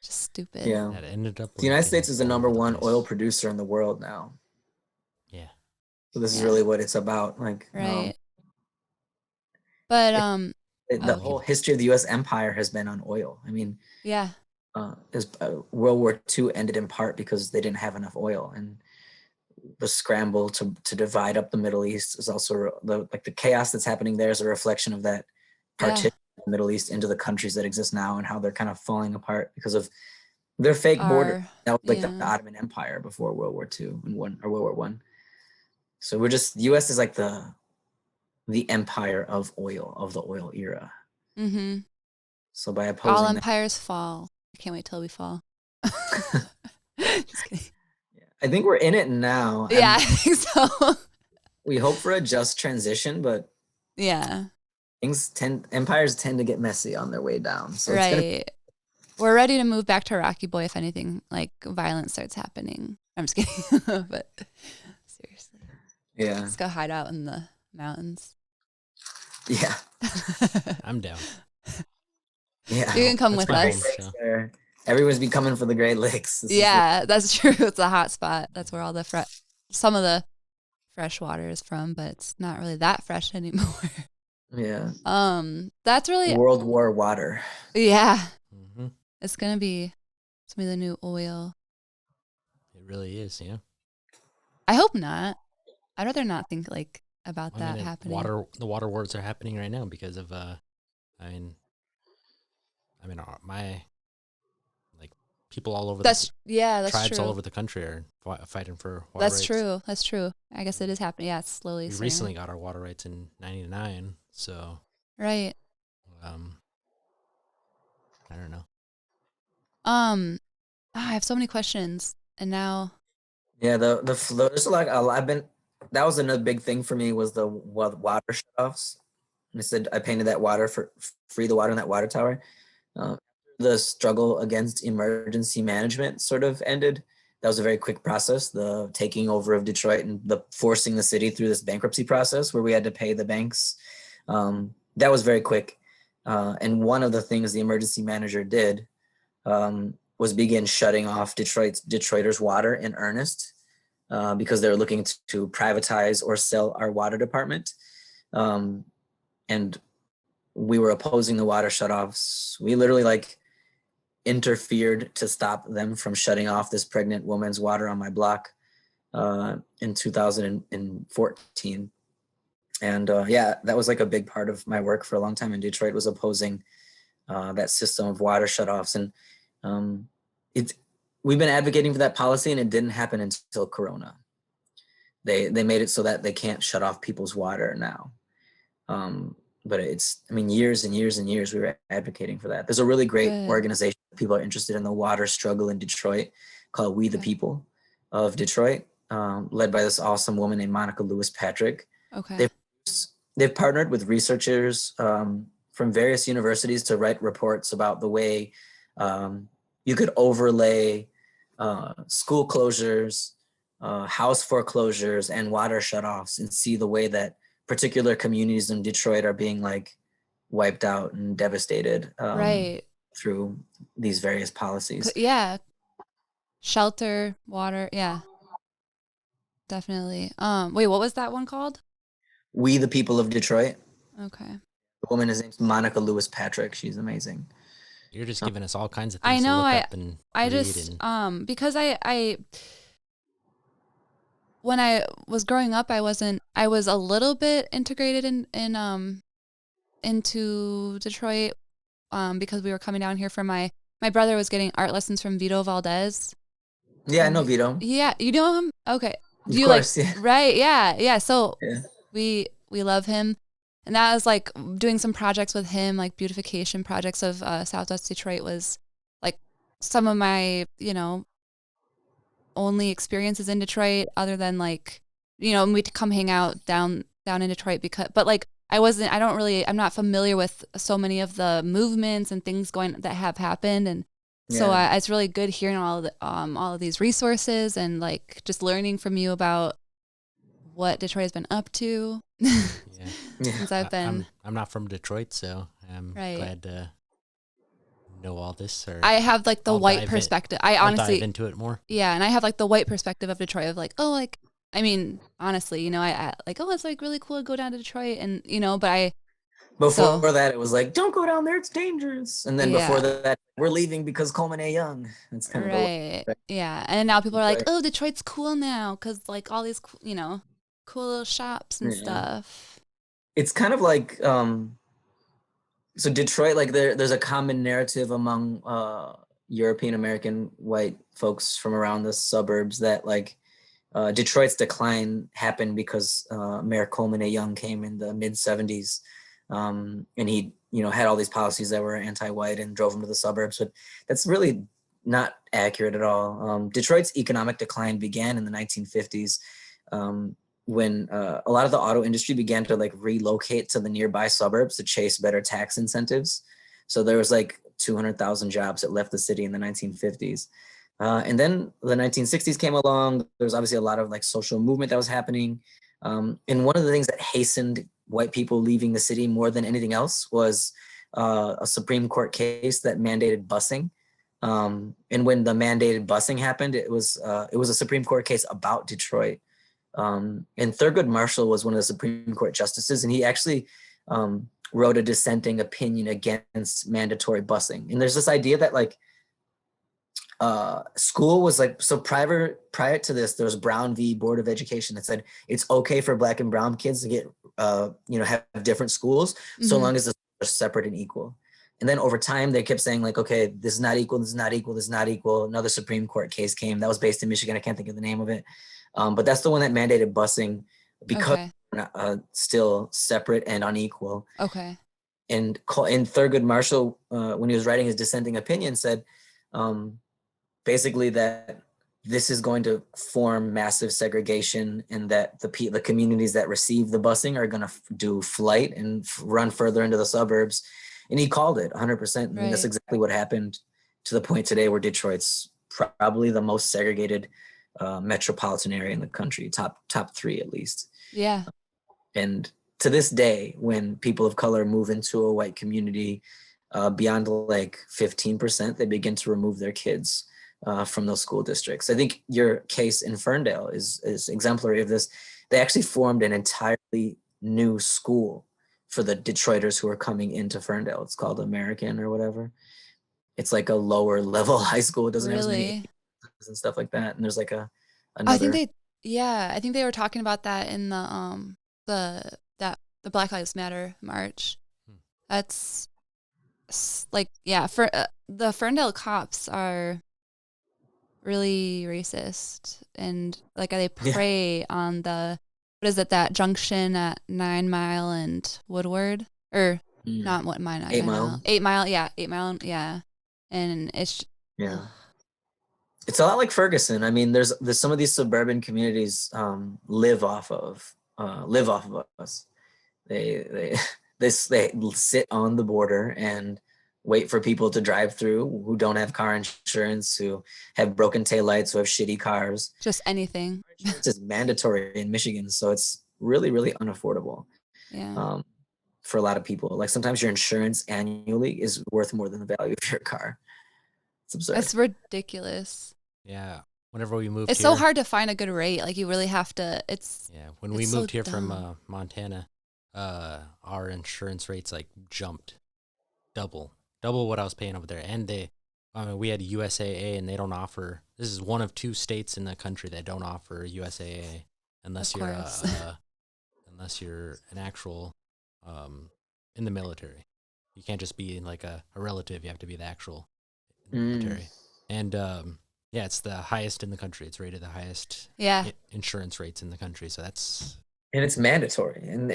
Speaker 2: Just stupid.
Speaker 3: Yeah.
Speaker 1: That ended up.
Speaker 3: The United States is the #1 oil producer in the world now.
Speaker 1: Yeah.
Speaker 3: So this is really what it's about. Like,
Speaker 2: right. But
Speaker 3: the whole history of the U.S. empire has been on oil. I mean,
Speaker 2: yeah.
Speaker 3: World War II ended in part because they didn't have enough oil, and the scramble to divide up the Middle East is also the chaos that's happening there is a reflection of that partition of the Middle East into the countries that exist now and how they're kind of falling apart because of their fake border. That was like the Ottoman Empire before World War II and World War I. So the U.S. is like the empire of oil, of the oil era.
Speaker 2: Mm-hmm.
Speaker 3: So by opposing
Speaker 2: all empires fall. I can't wait till we fall. Just kidding.
Speaker 3: I think we're in it now.
Speaker 2: Yeah, I think so.
Speaker 3: We hope for a just transition, but
Speaker 2: Yeah.
Speaker 3: empires tend to get messy on their way down. So
Speaker 2: right. We're ready to move back to Rocky Boy if anything like violence starts happening. I'm just kidding. But seriously.
Speaker 3: Yeah.
Speaker 2: Let's go hide out in the mountains.
Speaker 3: Yeah.
Speaker 1: I'm down.
Speaker 3: Yeah.
Speaker 2: You can come with us.
Speaker 3: Everyone's be coming for the Great Lakes.
Speaker 2: That's true. It's a hot spot. That's where all some of the fresh water is from, but it's not really that fresh anymore.
Speaker 3: Yeah.
Speaker 2: That's really
Speaker 3: World War water.
Speaker 2: Yeah.
Speaker 1: Mm-hmm.
Speaker 2: It's gonna be the new oil.
Speaker 1: It really is, yeah.
Speaker 2: I hope not. I'd rather not think like about that happening.
Speaker 1: The water wars are happening right now because of my people all over
Speaker 2: that's
Speaker 1: tribes
Speaker 2: true.
Speaker 1: all over the country are fighting for water
Speaker 2: That's
Speaker 1: rights.
Speaker 2: true. That's true. I guess it is happening. Yeah, it's slowly.
Speaker 1: We recently got our water rights in '99, so
Speaker 2: right.
Speaker 1: I don't know.
Speaker 2: I have so many questions, and now.
Speaker 3: Yeah, the flow. There's that was another big thing for me was the water shutoffs. I said I painted that water for free the water in that water tower. The struggle against emergency management sort of ended. That was a very quick process, the taking over of Detroit and the forcing the city through this bankruptcy process where we had to pay the banks. That was very quick. And one of the things the emergency manager did was begin shutting off Detroiters' water in earnest because they were looking to privatize or sell our water department. And we were opposing the water shutoffs. We literally interfered to stop them from shutting off this pregnant woman's water on my block in 2014. And that was a big part of my work for a long time in Detroit was opposing that system of water shutoffs. And we've been advocating for that policy, and it didn't happen until Corona. They made it so that they can't shut off people's water now. But years and years and years we were advocating for that. There's a really great organization that people are interested in the water struggle in Detroit called We the People of Detroit, led by this awesome woman named Monica Lewis Patrick.
Speaker 2: Okay.
Speaker 3: They've partnered with researchers from various universities to write reports about the way you could overlay school closures, house foreclosures, and water shutoffs and see the way that particular communities in Detroit are being wiped out and devastated through these various policies.
Speaker 2: Yeah. Shelter, water. Yeah, definitely. Wait, what was that one called?
Speaker 3: We the People of Detroit.
Speaker 2: Okay.
Speaker 3: The woman is named Monica Lewis Patrick. She's amazing.
Speaker 1: You're just giving us all kinds of things
Speaker 2: I know.
Speaker 1: to look up and
Speaker 2: because I when I was growing up, I was a little bit integrated into Detroit because we were coming down here for my brother was getting art lessons from Vito Valdez.
Speaker 3: Yeah, I know Vito.
Speaker 2: Yeah, you know him? Okay.
Speaker 3: Of course, yeah.
Speaker 2: Right, yeah. So we love him. And that was doing some projects with him, beautification projects of Southwest Detroit was some of my, only experiences in Detroit other than we'd come hang out down in Detroit I'm not familiar with so many of the movements and things that have happened. And so it's really good hearing all of these resources and just learning from you about what Detroit has been up to. Since I've been.
Speaker 1: I'm not from Detroit, so I'm glad to know all this.
Speaker 2: I have the white perspective. I'll
Speaker 1: dive into it more.
Speaker 2: Yeah, and I have the white perspective of Detroit of honestly, I it's really cool to go down to Detroit and but
Speaker 3: before that it was don't go down there, it's dangerous. And then before that, we're leaving because Coleman A. Young. It's kind of
Speaker 2: right. Yeah, and now people are oh, Detroit's cool now because all these cool little shops and stuff.
Speaker 3: It's kind of so Detroit, there's a common narrative among European American white folks from around the suburbs that Detroit's decline happened because Mayor Coleman A. Young came in the mid 70s And he, had all these policies that were anti-white and drove him to the suburbs. But that's really not accurate at all. Detroit's economic decline began in the 1950s when a lot of the auto industry began to like relocate to the nearby suburbs to chase better tax incentives. So there was like 200,000 jobs that left the city in the 1950s. And then the 1960s came along. There was obviously a lot of like social movement that was happening. And one of the things that hastened white people leaving the city more than anything else was a Supreme Court case that mandated busing. And when the mandated busing happened, it was a Supreme Court case about Detroit. And Thurgood Marshall was one of the Supreme Court justices, and he actually wrote a dissenting opinion against mandatory busing. And there's this idea that like school was like, so prior to this, there was Brown v. Board of Education that said it's okay for Black and brown kids to get, have different schools, so long as they're separate and equal. And then over time, they kept saying like, okay, this is not equal, this is not equal, this is not equal. Another Supreme Court case came that was based in Michigan. I can't think of the name of it. But that's the one that mandated busing because still separate and unequal.
Speaker 2: Okay.
Speaker 3: And Thurgood Marshall, when he was writing his dissenting opinion, said basically that this is going to form massive segregation, and that the communities that receive the busing are going to do flight and run further into the suburbs. And he called it 100%. And that's exactly what happened, to the point today where Detroit's probably the most segregated metropolitan area in the country, top three at least.
Speaker 2: Yeah.
Speaker 3: And to this day, when people of color move into a white community, beyond like 15%, they begin to remove their kids from those school districts. I think your case in Ferndale is exemplary of this. They actually formed an entirely new school for the Detroiters who are coming into Ferndale. It's called American or whatever. It's like a lower level high school. It doesn't have as many and stuff like that. And there's like another.
Speaker 2: I think they were talking about that in the Black Lives Matter march. That's like, for the Ferndale cops are really racist, and like they prey on the, what is it, that junction at 9 Mile and Woodward, or not what mine
Speaker 3: 8 Mile.
Speaker 2: 8 Mile, 8 Mile, and it's
Speaker 3: it's a lot like Ferguson. I mean, there's some of these suburban communities live off of us. They sit on the border and wait for people to drive through who don't have car insurance, who have broken taillights, who have shitty cars.
Speaker 2: Just anything.
Speaker 3: It's just mandatory in Michigan, so it's really, really unaffordable. For a lot of people. Like sometimes your insurance annually is worth more than the value of your car. It's absurd.
Speaker 2: It's ridiculous.
Speaker 1: Yeah. Whenever we moved
Speaker 2: it's
Speaker 1: here,
Speaker 2: so hard to find a good rate. Like you really have to,
Speaker 1: when we moved here from Montana, our insurance rates like jumped double what I was paying over there. And we had USAA, and they don't offer, this is one of 2 states in the country that don't offer USAA unless you're an actual in the military. You can't just be like a relative. You have to be the actual military. And it's the highest in the country. It's rated the highest insurance rates in the country. So that's,
Speaker 3: and it's mandatory, and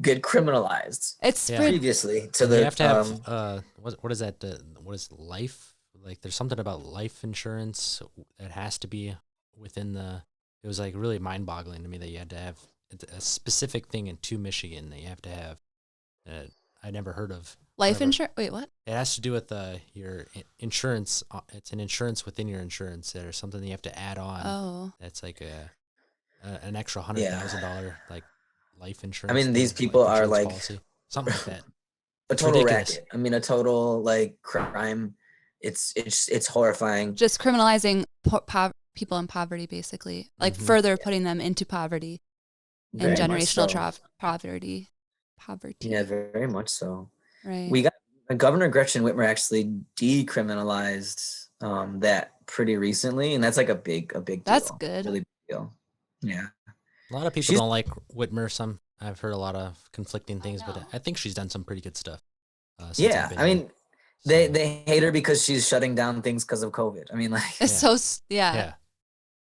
Speaker 3: get criminalized.
Speaker 2: It's
Speaker 3: previously to the.
Speaker 1: You have to have what is that? What is life? Like there's something about life insurance that has to be within the. It was like really mind-boggling to me that you had to have a specific thing into Michigan that you have to have that I never heard of.
Speaker 2: Life insurance? Wait, what?
Speaker 1: It has to do with your insurance. It's an insurance within your insurance. There's something that you have to add on.
Speaker 2: Oh.
Speaker 1: That's like an extra $100,000 like life insurance.
Speaker 3: I mean, these people are like
Speaker 1: policy. Something like that.
Speaker 3: A total racket. I mean, a total like crime. It's horrifying.
Speaker 2: Just criminalizing people in poverty, basically, like further putting them into poverty and generational poverty.
Speaker 3: Yeah, very much so.
Speaker 2: Right.
Speaker 3: We got Governor Gretchen Whitmer actually decriminalized that pretty recently, and that's like a big deal.
Speaker 2: That's good.
Speaker 3: Really big deal. Yeah.
Speaker 1: A lot of people don't like Whitmer. I've heard a lot of conflicting things, but I think she's done some pretty good stuff.
Speaker 3: I mean, they hate her because she's shutting down things because of COVID. I mean, like
Speaker 2: it's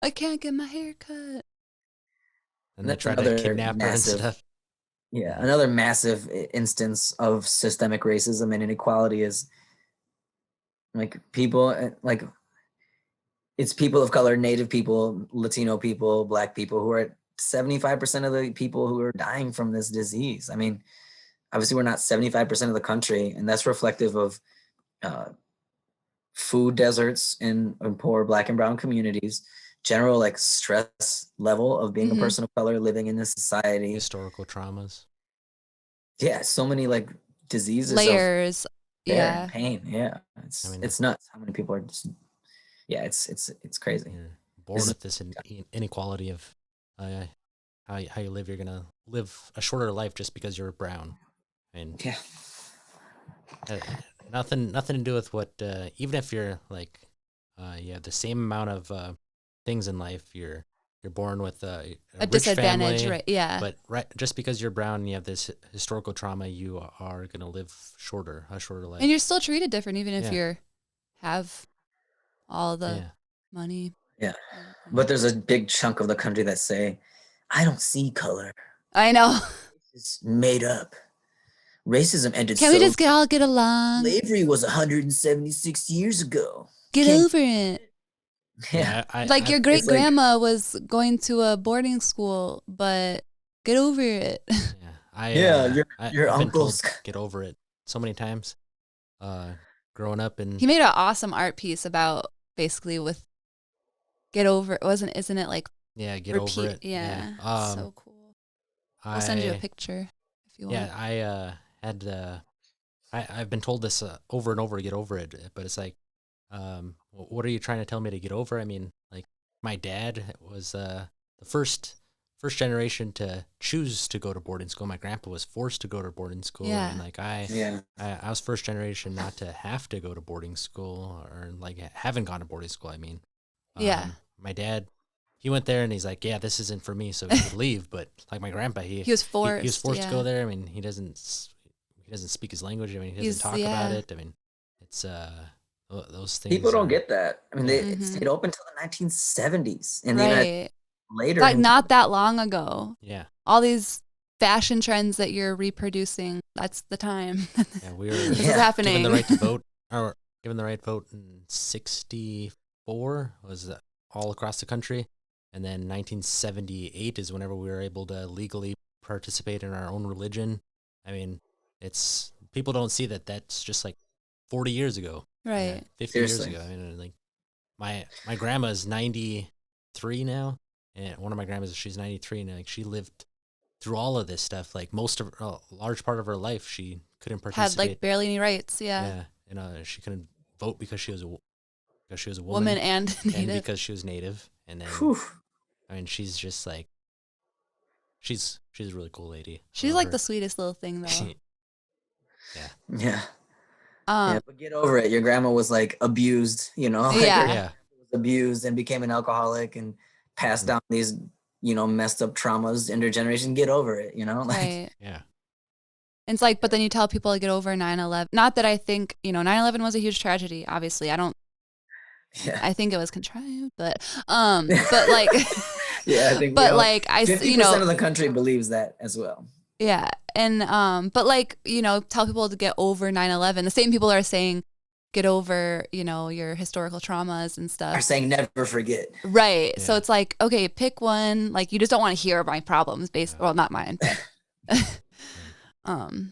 Speaker 2: I can't get my hair cut.
Speaker 1: And they try to kidnap her and stuff.
Speaker 3: Yeah, another massive instance of systemic racism and inequality is like people like it's people of color, Native people, Latino people, Black people who are 75% of the people who are dying from this disease. I mean, obviously we're not 75% of the country, and that's reflective of uh, food deserts in poor Black and brown communities, general like stress level of being a
Speaker 2: Mm-hmm.
Speaker 3: person of color living in this society.
Speaker 1: Historical traumas.
Speaker 3: Yeah, so many like diseases of
Speaker 2: Layers.
Speaker 3: care and
Speaker 2: Yeah.
Speaker 3: pain. Yeah,
Speaker 1: I mean,
Speaker 3: it's nuts how many people are just. Yeah, it's crazy.
Speaker 1: you're
Speaker 3: This
Speaker 1: born
Speaker 3: is
Speaker 1: with this inequality of uh, how you live. You're gonna live a shorter life just because you're brown, and
Speaker 3: yeah.
Speaker 1: uh, nothing to do with what. Even if you're like, you have the same amount of things in life. You're born with a
Speaker 2: A
Speaker 1: rich
Speaker 2: disadvantage,
Speaker 1: family,
Speaker 2: right? Yeah.
Speaker 1: but just because you're brown and you have this historical trauma, you are gonna live a shorter life.
Speaker 2: And you're still treated different even if
Speaker 1: Yeah.
Speaker 2: you're have all the
Speaker 1: Yeah.
Speaker 2: money.
Speaker 3: Yeah. But there's a big chunk of the country that say, I don't see color.
Speaker 2: I know.
Speaker 3: It's made up. Racism ended
Speaker 2: Can we just all get along?
Speaker 3: slavery was 176 years ago.
Speaker 2: Get
Speaker 3: Can't-
Speaker 2: over it.
Speaker 3: Yeah.
Speaker 2: Like your great
Speaker 3: it's like-
Speaker 2: grandma was going to a boarding school, but get over it.
Speaker 1: Yeah,
Speaker 3: your
Speaker 1: I've been told
Speaker 3: uncle's
Speaker 1: get over it so many times. Growing up and
Speaker 2: He made an awesome art piece about basically with get over it. Isn't it like
Speaker 1: yeah, get
Speaker 2: repeat?
Speaker 1: over it.
Speaker 2: Yeah. So cool. I'll send you a picture if you want.
Speaker 1: Yeah, I had I've been told this over and over, get over it, but it's like, what are you trying to tell me to get over? I mean, like my dad was the first generation to choose to go to boarding school. My grandpa was forced to go to boarding school,
Speaker 2: Yeah.
Speaker 1: and like I was first generation not to have to go to boarding school or like haven't gone to boarding school. I mean,
Speaker 2: Yeah.
Speaker 1: my dad, he went there and he's like, yeah, this isn't for me, so he could leave. But like my grandpa, he
Speaker 2: was forced.
Speaker 1: he was forced
Speaker 2: yeah.
Speaker 1: to go there. I mean, he doesn't speak his language. I mean, he doesn't talk about it. I mean, it's those things.
Speaker 3: People don't get that. I mean, it
Speaker 2: Mhm.
Speaker 3: stayed open until the 1970s, and
Speaker 2: Right.
Speaker 3: then later,
Speaker 2: Like not that long ago.
Speaker 1: Yeah.
Speaker 2: All these fashion trends that you're reproducing, that's the time.
Speaker 1: Yeah, we were
Speaker 2: This is happening.
Speaker 1: given the right to vote, or given the right to vote in '64 was all across the country, and then 1978 is whenever we were able to legally participate in our own religion. I mean, it's people don't see that that's just like 40 years ago,
Speaker 2: Right.
Speaker 1: 50 years
Speaker 3: Seriously.
Speaker 1: ago. I mean, like my grandma's 93 now, and one of my grandmas, she's 93, and like she lived through all of this stuff. Like most of a large part of her life, she couldn't participate.
Speaker 2: Had like barely any rights. Yeah.
Speaker 1: Yeah, and she couldn't vote because she was a woman,
Speaker 2: Woman and
Speaker 1: and
Speaker 2: native.
Speaker 1: because she was native. And then
Speaker 3: Whew.
Speaker 1: I mean, she's just like she's a really cool lady. I
Speaker 2: She's
Speaker 1: love
Speaker 2: like
Speaker 1: her.
Speaker 2: the sweetest little thing though.
Speaker 3: Yeah.
Speaker 2: Um,
Speaker 3: Yeah, but get over it. Your grandma was like abused, like
Speaker 2: Yeah.
Speaker 3: your
Speaker 1: Yeah,
Speaker 3: was abused and became an alcoholic and passed down these, messed up traumas intergeneration. Get over it, like
Speaker 2: right.
Speaker 1: yeah.
Speaker 2: And it's like, but then you tell people to get over 9/11. Not that I think, 9/11 was a huge tragedy. Obviously,
Speaker 3: yeah.
Speaker 2: I think it was contrived, but like,
Speaker 3: Yeah, I think
Speaker 2: but like
Speaker 3: 50% of the country believes that as well.
Speaker 2: yeah. And, but like, tell people to get over 9/11. The same people are saying, get over, your historical traumas and
Speaker 3: Are
Speaker 2: stuff.
Speaker 3: saying never forget.
Speaker 2: Right. So
Speaker 1: Yeah.
Speaker 2: it's like, okay, pick one. Like, you just don't want to hear my problems well, not mine, but,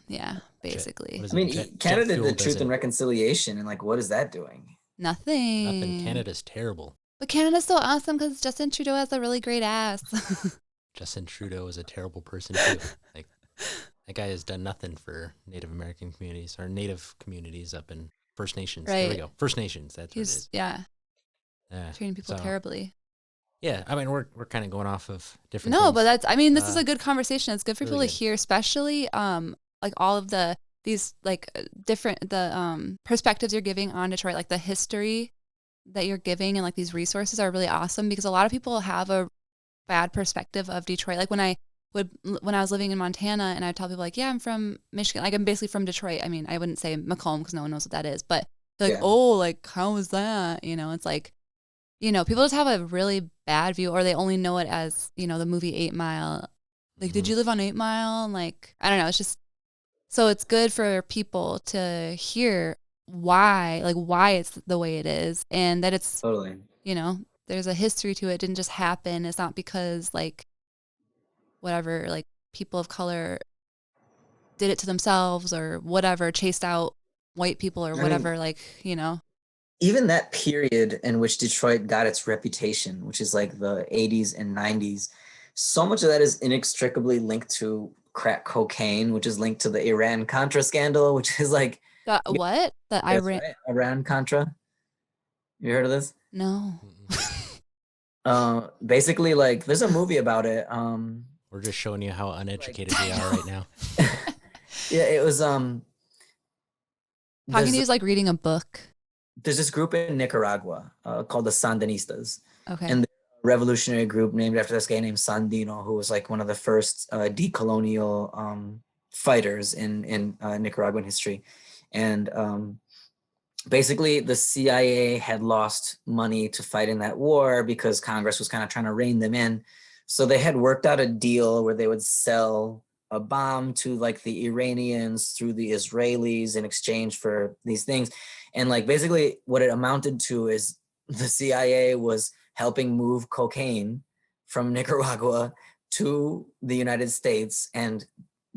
Speaker 2: yeah, basically.
Speaker 1: What is
Speaker 3: I mean,
Speaker 1: it? Jet
Speaker 3: Canada
Speaker 1: fuel
Speaker 3: did Truth
Speaker 1: doesn't-
Speaker 3: and Reconciliation, and like, what is that doing?
Speaker 2: Nothing.
Speaker 1: Nothing. Canada's terrible.
Speaker 2: But Canada's so awesome because Justin Trudeau has a really great ass.
Speaker 1: Justin Trudeau is a terrible person too. Like that guy has done nothing for Native American communities or Native communities up in First Nations. There we
Speaker 2: Right.
Speaker 1: go. First Nations. That's what it
Speaker 2: He's,
Speaker 1: is.
Speaker 2: yeah,
Speaker 1: Yeah.
Speaker 2: treating people
Speaker 1: So,
Speaker 2: terribly.
Speaker 1: Yeah, I mean we're kind of going off of different.
Speaker 2: No,
Speaker 1: things.
Speaker 2: but this is a good conversation. It's good for
Speaker 1: really
Speaker 2: people
Speaker 1: good.
Speaker 2: to hear, especially like all of these like different perspectives you're giving on Detroit, like the history that you're giving and like these resources are really awesome because a lot of people have a bad perspective of Detroit. Like when I was living in Montana and I tell people like, yeah, I'm from Michigan. Like I'm basically from Detroit. I mean, I wouldn't say Macomb because no one knows what that is, but they're like,
Speaker 3: Yeah.
Speaker 2: oh, like how is that? It's like, people just have a really bad view or they only know it as, the movie 8 Mile Like, did you live on 8 Mile? And like, I don't know. It's just, so it's good for people to hear why it's the way it is, and that it's,
Speaker 3: Totally.
Speaker 2: you know, there's a history to it. It didn't just happen. It's not because like whatever, like people of color did it to themselves or whatever, chased out white people or whatever, like, you know.
Speaker 3: Even that period in which Detroit got its reputation, which is like the 80s and 90s, so much of that is inextricably linked to crack cocaine, which is linked to the Iran-Contra scandal, which is like...
Speaker 2: What? That
Speaker 3: Yes,
Speaker 2: Iran?
Speaker 3: right? Iran-Contra? You heard of this?
Speaker 2: No.
Speaker 3: Basically, like, there's a movie about it.
Speaker 1: We're just showing you how uneducated we are right now.
Speaker 3: Yeah, it was...
Speaker 2: Talking to you is like reading a book.
Speaker 3: There's this group in Nicaragua called the Sandinistas.
Speaker 2: Okay.
Speaker 3: And a revolutionary group named after this guy named Sandino, who was like one of the first decolonial fighters in Nicaraguan history. And basically the CIA had lost money to fight in that war because Congress was kind of trying to rein them in. So they had worked out a deal where they would sell a bomb to like the Iranians through the Israelis in exchange for these things. And like basically what it amounted to is the CIA was helping move cocaine from Nicaragua to the United States and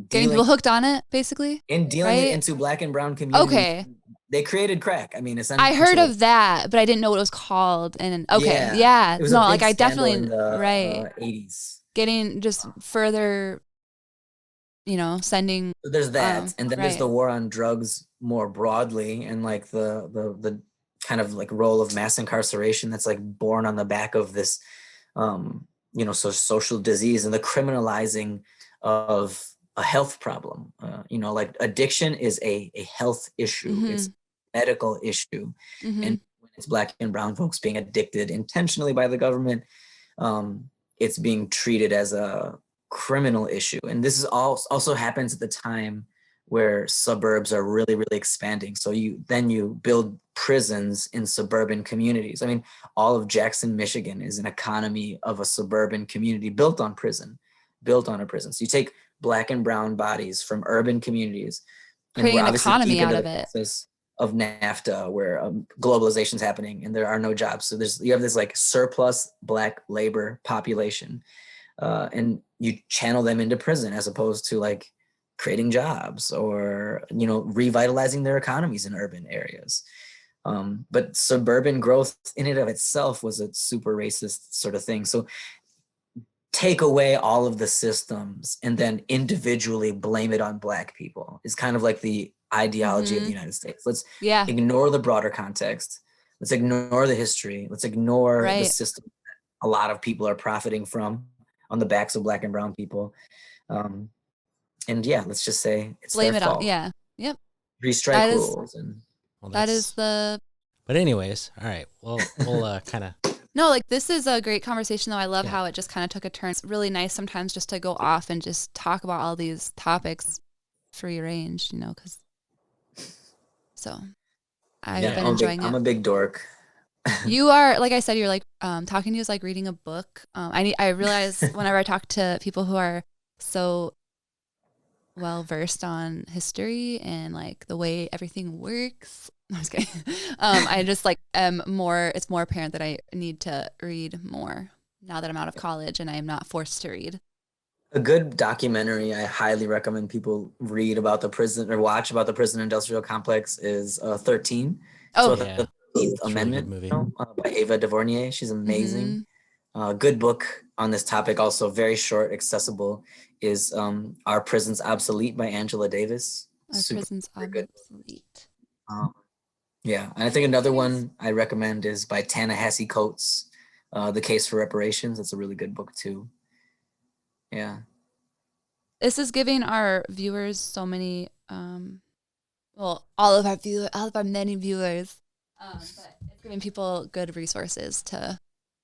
Speaker 2: getting people hooked on it, basically.
Speaker 3: And dealing it into Black and brown communities.
Speaker 2: Okay.
Speaker 3: They created crack. I mean, essentially.
Speaker 2: I heard of that, but I didn't know what it was called. And okay, yeah.
Speaker 3: It was
Speaker 2: no,
Speaker 3: a big
Speaker 2: like I definitely
Speaker 3: in the,
Speaker 2: right
Speaker 3: 80s.
Speaker 2: Getting just further, you know, sending.
Speaker 3: There's that, and then there's
Speaker 2: right.
Speaker 3: the war on drugs more broadly, and like the kind of like role of mass incarceration that's like born on the back of this, you know, social disease and the criminalizing of a health problem. You know, like addiction is a health issue.
Speaker 2: Mm-hmm.
Speaker 3: It's a medical issue.
Speaker 2: Mm-hmm.
Speaker 3: And when it's Black and brown folks being addicted intentionally by the government, it's being treated as a criminal issue. And this is also happens at the time where suburbs are really, really expanding. So you build prisons in suburban communities. I mean, all of Jackson, Michigan is an economy of a suburban community built on a prison. So you take Black and brown bodies from urban communities, and
Speaker 2: creating
Speaker 3: we're
Speaker 2: an economy out of
Speaker 3: the
Speaker 2: it.
Speaker 3: process of NAFTA, where globalization is happening and there are no jobs. So you have this like surplus Black labor population, and you channel them into prison as opposed to like creating jobs or, you know, revitalizing their economies in urban areas. But suburban growth in and of itself was a super racist sort of thing. So take away all of the systems and then individually blame it on Black people is kind of like the ideology of the United States. Let's ignore the broader context. Let's ignore the history. Let's ignore the system that a lot of people are profiting from on the backs of Black and brown people. And yeah, let's just say it's
Speaker 2: blame
Speaker 3: their
Speaker 2: it
Speaker 3: fault.
Speaker 2: on. Yeah. Yep.
Speaker 3: 3 strike rules. And
Speaker 2: that is the.
Speaker 1: But anyways, all right. Well, we'll kind of.
Speaker 2: No, like this is a great conversation though. I love how it just kind of took a turn. It's really nice sometimes just to go off and just talk about all these topics, free range, you know, because. So, I've been enjoying it.
Speaker 3: I'm a big dork.
Speaker 2: You are, like I said, you're like talking to you is like reading a book. I realize whenever I talk to people who are so well versed on history and like the way everything works. I'm just kidding. I just like it's more apparent that I need to read more now that I'm out of college and I am not forced to read.
Speaker 3: A good documentary I highly recommend people read about the prison or watch about the prison industrial complex is 13.
Speaker 2: Oh,
Speaker 3: so the 13th Amendment
Speaker 1: really movie.
Speaker 3: By Ava DuVernay. She's amazing. Good book on this topic, also very short, accessible, is Are Prisons Obsolete by Angela Davis.
Speaker 2: Are Prisons Obsolete?
Speaker 3: Yeah, and I think another one I recommend is by Ta-Nehisi Coates, The Case for Reparations. That's a really good book too. Yeah.
Speaker 2: This is giving our viewers so many, all of our many viewers, but it's giving people good resources to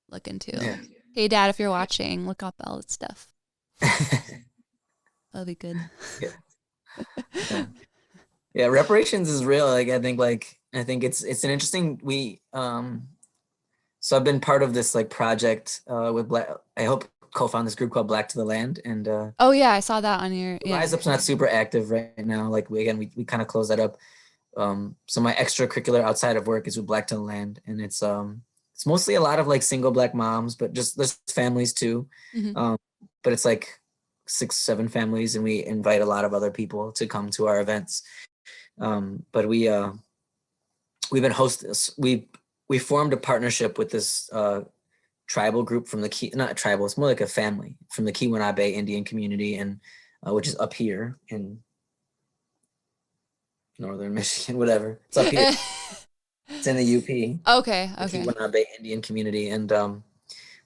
Speaker 2: look into. Yeah. Hey, Dad, if you're watching, look up all that stuff. That'll be good.
Speaker 3: Yeah, reparations is real. I think it's an interesting. So I've been part of this like project with Black. I hope co-found this group called Black to the Land, and
Speaker 2: Oh yeah, I saw that on your
Speaker 3: Rise Up's not super active right now. Like we kind of closed that up. So my extracurricular outside of work is with Black to the Land, and it's mostly a lot of like single Black moms, but just there's families too.
Speaker 2: Mm-hmm.
Speaker 3: But it's like 6-7 families, and we invite a lot of other people to come to our events. But we've been hosting. We formed a partnership with this tribal group from not tribal, it's more like a family from the Keweenaw Indian community, and which is up here in northern Michigan, whatever. It's up here. It's in the UP.
Speaker 2: Okay.
Speaker 3: The Keweenaw Indian community, and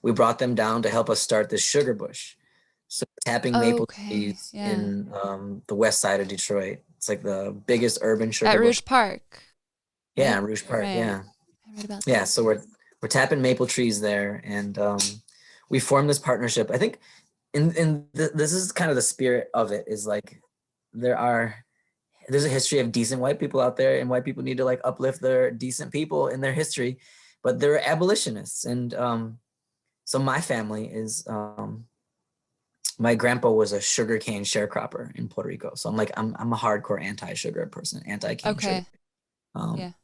Speaker 3: we brought them down to help us start this sugar bush. So tapping maple trees in the west side of Detroit. It's like the biggest urban sugar
Speaker 2: at
Speaker 3: bush.
Speaker 2: Rouge Park.
Speaker 3: Yeah, Rouge Park.
Speaker 2: Right.
Speaker 3: Yeah.
Speaker 2: I read about
Speaker 3: Yeah.
Speaker 2: that.
Speaker 3: So we're tapping maple trees there, and we formed this partnership. I think, this is kind of the spirit of it. Is like there's a history of decent white people out there, and white people need to like uplift their decent people in their history, but they're abolitionists, and so my family is. My grandpa was a sugarcane sharecropper in Puerto Rico, so I'm a hardcore anti-sugar person, anti-cane sugar,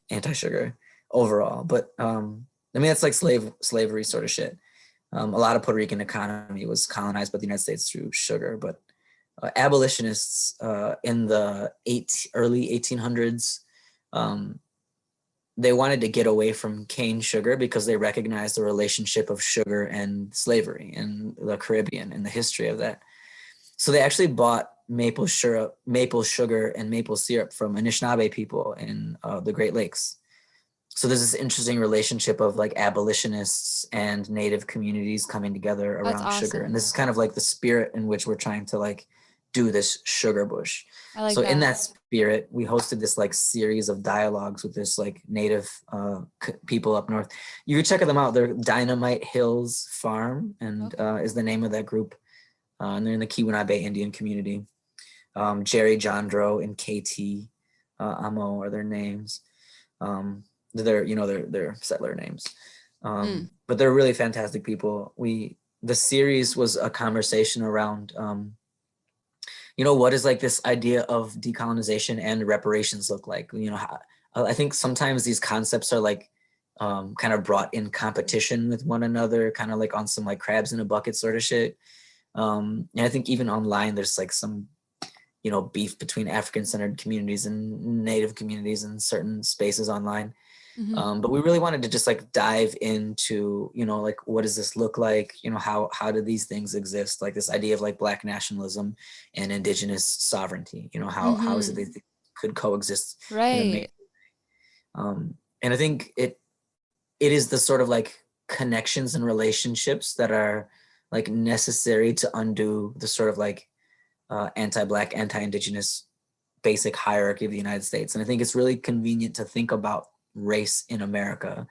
Speaker 3: anti-sugar overall. But I mean, it's like slavery sort of shit. A lot of Puerto Rican economy was colonized by the United States through sugar, but abolitionists in the early 1800s, they wanted to get away from cane sugar because they recognized the relationship of sugar and slavery in the Caribbean and the history of that. So they actually bought maple sugar, and maple syrup from Anishinaabe people in the Great Lakes. So there's this interesting relationship of like abolitionists and native communities coming together around sugar. And this is kind of like the spirit in which we're trying to like do this sugar bush. So in that spirit, we hosted this like series of dialogues with this like native people up north. You can check them out. They're Dynamite Hills Farm, and is the name of that group. And they're in the Keweenaw Indian community. Jerry Jandro and KT Amo are their names. They're settler names. But they're really fantastic people. The series was a conversation around what is like this idea of decolonization and reparations look like? I think sometimes these concepts are like kind of brought in competition with one another, kind of like on some like crabs in a bucket sort of shit. And I think even online, there's like some, beef between African-centered communities and Native communities in certain spaces online. But we really wanted to just like dive into, like, what does this look like? How do these things exist? Like this idea of like Black nationalism and indigenous sovereignty, how is it they could coexist?
Speaker 2: Right.
Speaker 3: And I think it is the sort of like connections and relationships that are like necessary to undo the sort of like anti-Black, anti-indigenous basic hierarchy of the United States. And I think it's really convenient to think about race in America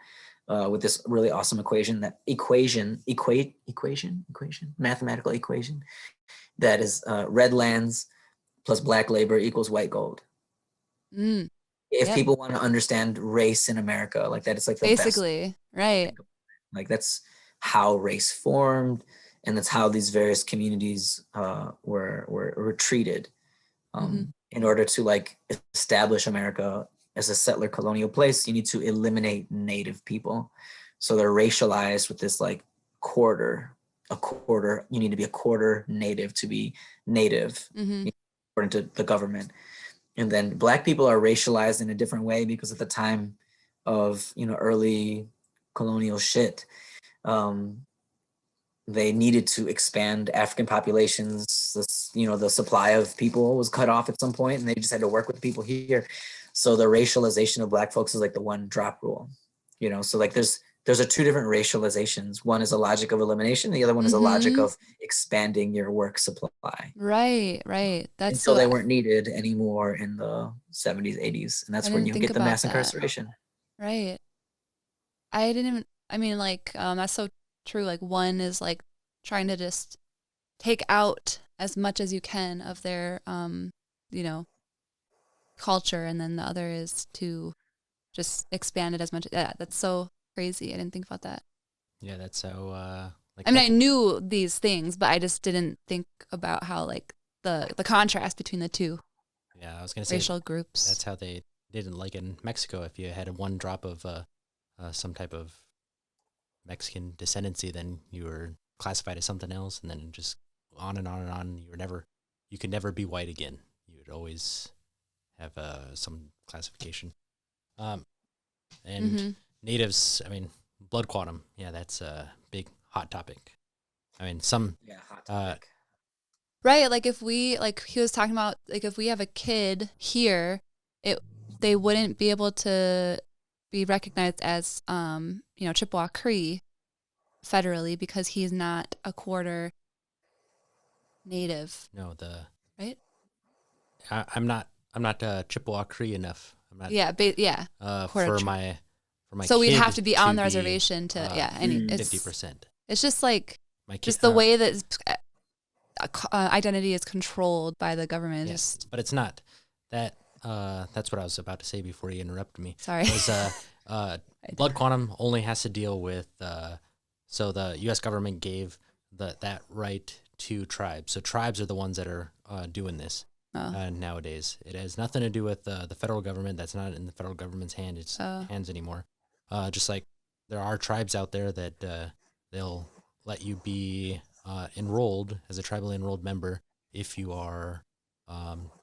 Speaker 3: with this really awesome mathematical equation that is red lands plus Black labor equals white gold. If people want to understand race in America, like that, it's like the
Speaker 2: basically best. Right.
Speaker 3: Like that's how race formed, and that's how these various communities were treated in order to like establish America as a settler colonial place. You need to eliminate Native people. So they're racialized with this like you need to be a quarter Native to be Native, according to the government. And then Black people are racialized in a different way because at the time of, early colonial shit, they needed to expand African populations. The supply of people was cut off at some point, and they just had to work with people here. So the racialization of Black folks is like the one drop rule, So like there's two different racializations. One is a logic of elimination. The other one is a logic of expanding your work supply.
Speaker 2: Right. That's
Speaker 3: until they weren't needed anymore in the 70s, 80s, and that's when you get the mass incarceration.
Speaker 2: Right. That's so true. Like one is like trying to just take out as much as you can of their culture, and then the other is to just expand it as much. Yeah, that's so crazy. I didn't think about that.
Speaker 1: Yeah, that's how Like
Speaker 2: I mean, I knew these things, but I just didn't think about how like the contrast between the two
Speaker 1: yeah, I was gonna say
Speaker 2: racial groups.
Speaker 1: that's how they did it. Like in Mexico, if you had one drop of some type of Mexican descendancy, then you were classified as something else, and then just on and on and on. You could never be white again. You would always have some classification. And
Speaker 2: Mm-hmm.
Speaker 1: natives, I mean, blood quantum, yeah, that's a big hot topic. I mean,
Speaker 3: hot topic.
Speaker 2: Right, like if we like he was talking about like if we have a kid here, they wouldn't be able to be recognized as Chippewa Cree federally because he's not a quarter native,
Speaker 1: no,
Speaker 2: right?
Speaker 1: I'm not Chippewa Cree enough. I'm not
Speaker 2: Yeah, quarter
Speaker 1: for my
Speaker 2: so we'd
Speaker 1: kid
Speaker 2: have to be on the
Speaker 1: be,
Speaker 2: reservation to it's
Speaker 1: 50%.
Speaker 2: It's just like
Speaker 1: My kid,
Speaker 2: just the way that identity is controlled by the government.
Speaker 1: yes,
Speaker 2: Just
Speaker 1: but it's not that. That's what I was about to say before you interrupted me.
Speaker 2: sorry.
Speaker 1: Blood quantum only has to deal with. So the U.S. government gave that right to tribes. So tribes are the ones that are doing this nowadays. It has nothing to do with the federal government. That's not in the federal government's hands anymore. Just like there are tribes out there that they'll let you be enrolled as a tribally enrolled member if you are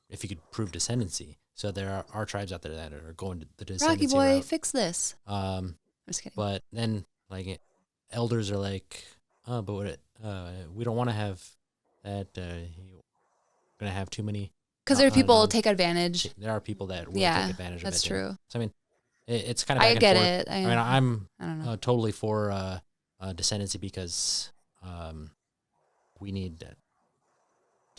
Speaker 1: if you could prove descendancy. So there are tribes out there that are going to the descendancy
Speaker 2: Rocky boy,
Speaker 1: route.
Speaker 2: fix this.
Speaker 1: I'm
Speaker 2: just kidding.
Speaker 1: But then like elders are like, oh, but we don't want to have that. You're gonna have too many.
Speaker 2: Because there are people who take advantage.
Speaker 1: There are people that will take advantage of it.
Speaker 2: That's true.
Speaker 1: So I mean, it's kind of back
Speaker 2: I
Speaker 1: and
Speaker 2: get
Speaker 1: forth.
Speaker 2: it.
Speaker 1: I mean, I'm
Speaker 2: I don't know.
Speaker 1: totally for descendancy because we need to.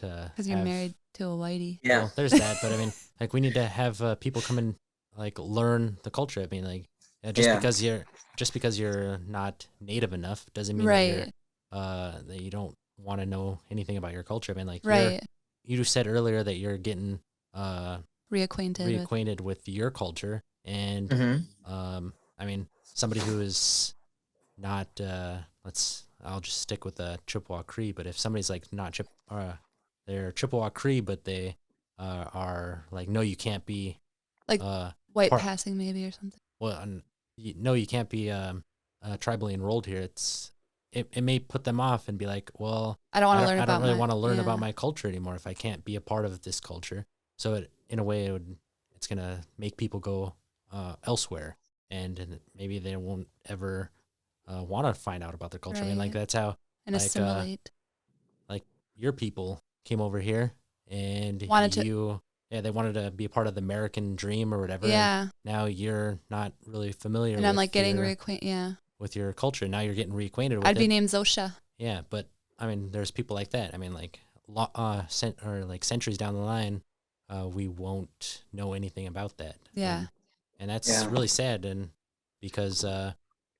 Speaker 2: Because you're married to a whitey.
Speaker 3: Yeah,
Speaker 1: well, there's that, but I mean, like we need to have people come and like learn the culture. I mean, like just because you're not native enough doesn't mean that you don't want to know anything about your culture. I mean, like you said earlier that you're getting reacquainted with your culture, and I mean, somebody who is not I'll just stick with the Chippewa Cree, but if somebody's like not they're Chippewa Cree, but they are like, no, you can't be
Speaker 2: like white passing maybe or something.
Speaker 1: Well, no, you can't be tribally enrolled here. It may put them off and be like, well,
Speaker 2: I don't
Speaker 1: want to learn about my culture anymore if I can't be a part of this culture. So in a way, it's gonna make people go elsewhere, and maybe they won't ever want to find out about their culture. I mean, like that's how
Speaker 2: assimilate.
Speaker 1: Like your people came over here and they wanted to be a part of the American dream or whatever.
Speaker 2: Yeah.
Speaker 1: Now you're not really familiar.
Speaker 2: And I'm like getting reacquainted. Yeah.
Speaker 1: With your culture. Now you're getting reacquainted with it.
Speaker 2: I'd be named Zosha.
Speaker 1: Yeah, but I mean, there's people like that. I mean, like centuries down the line, we won't know anything about that.
Speaker 2: Yeah.
Speaker 1: And that's really sad. And because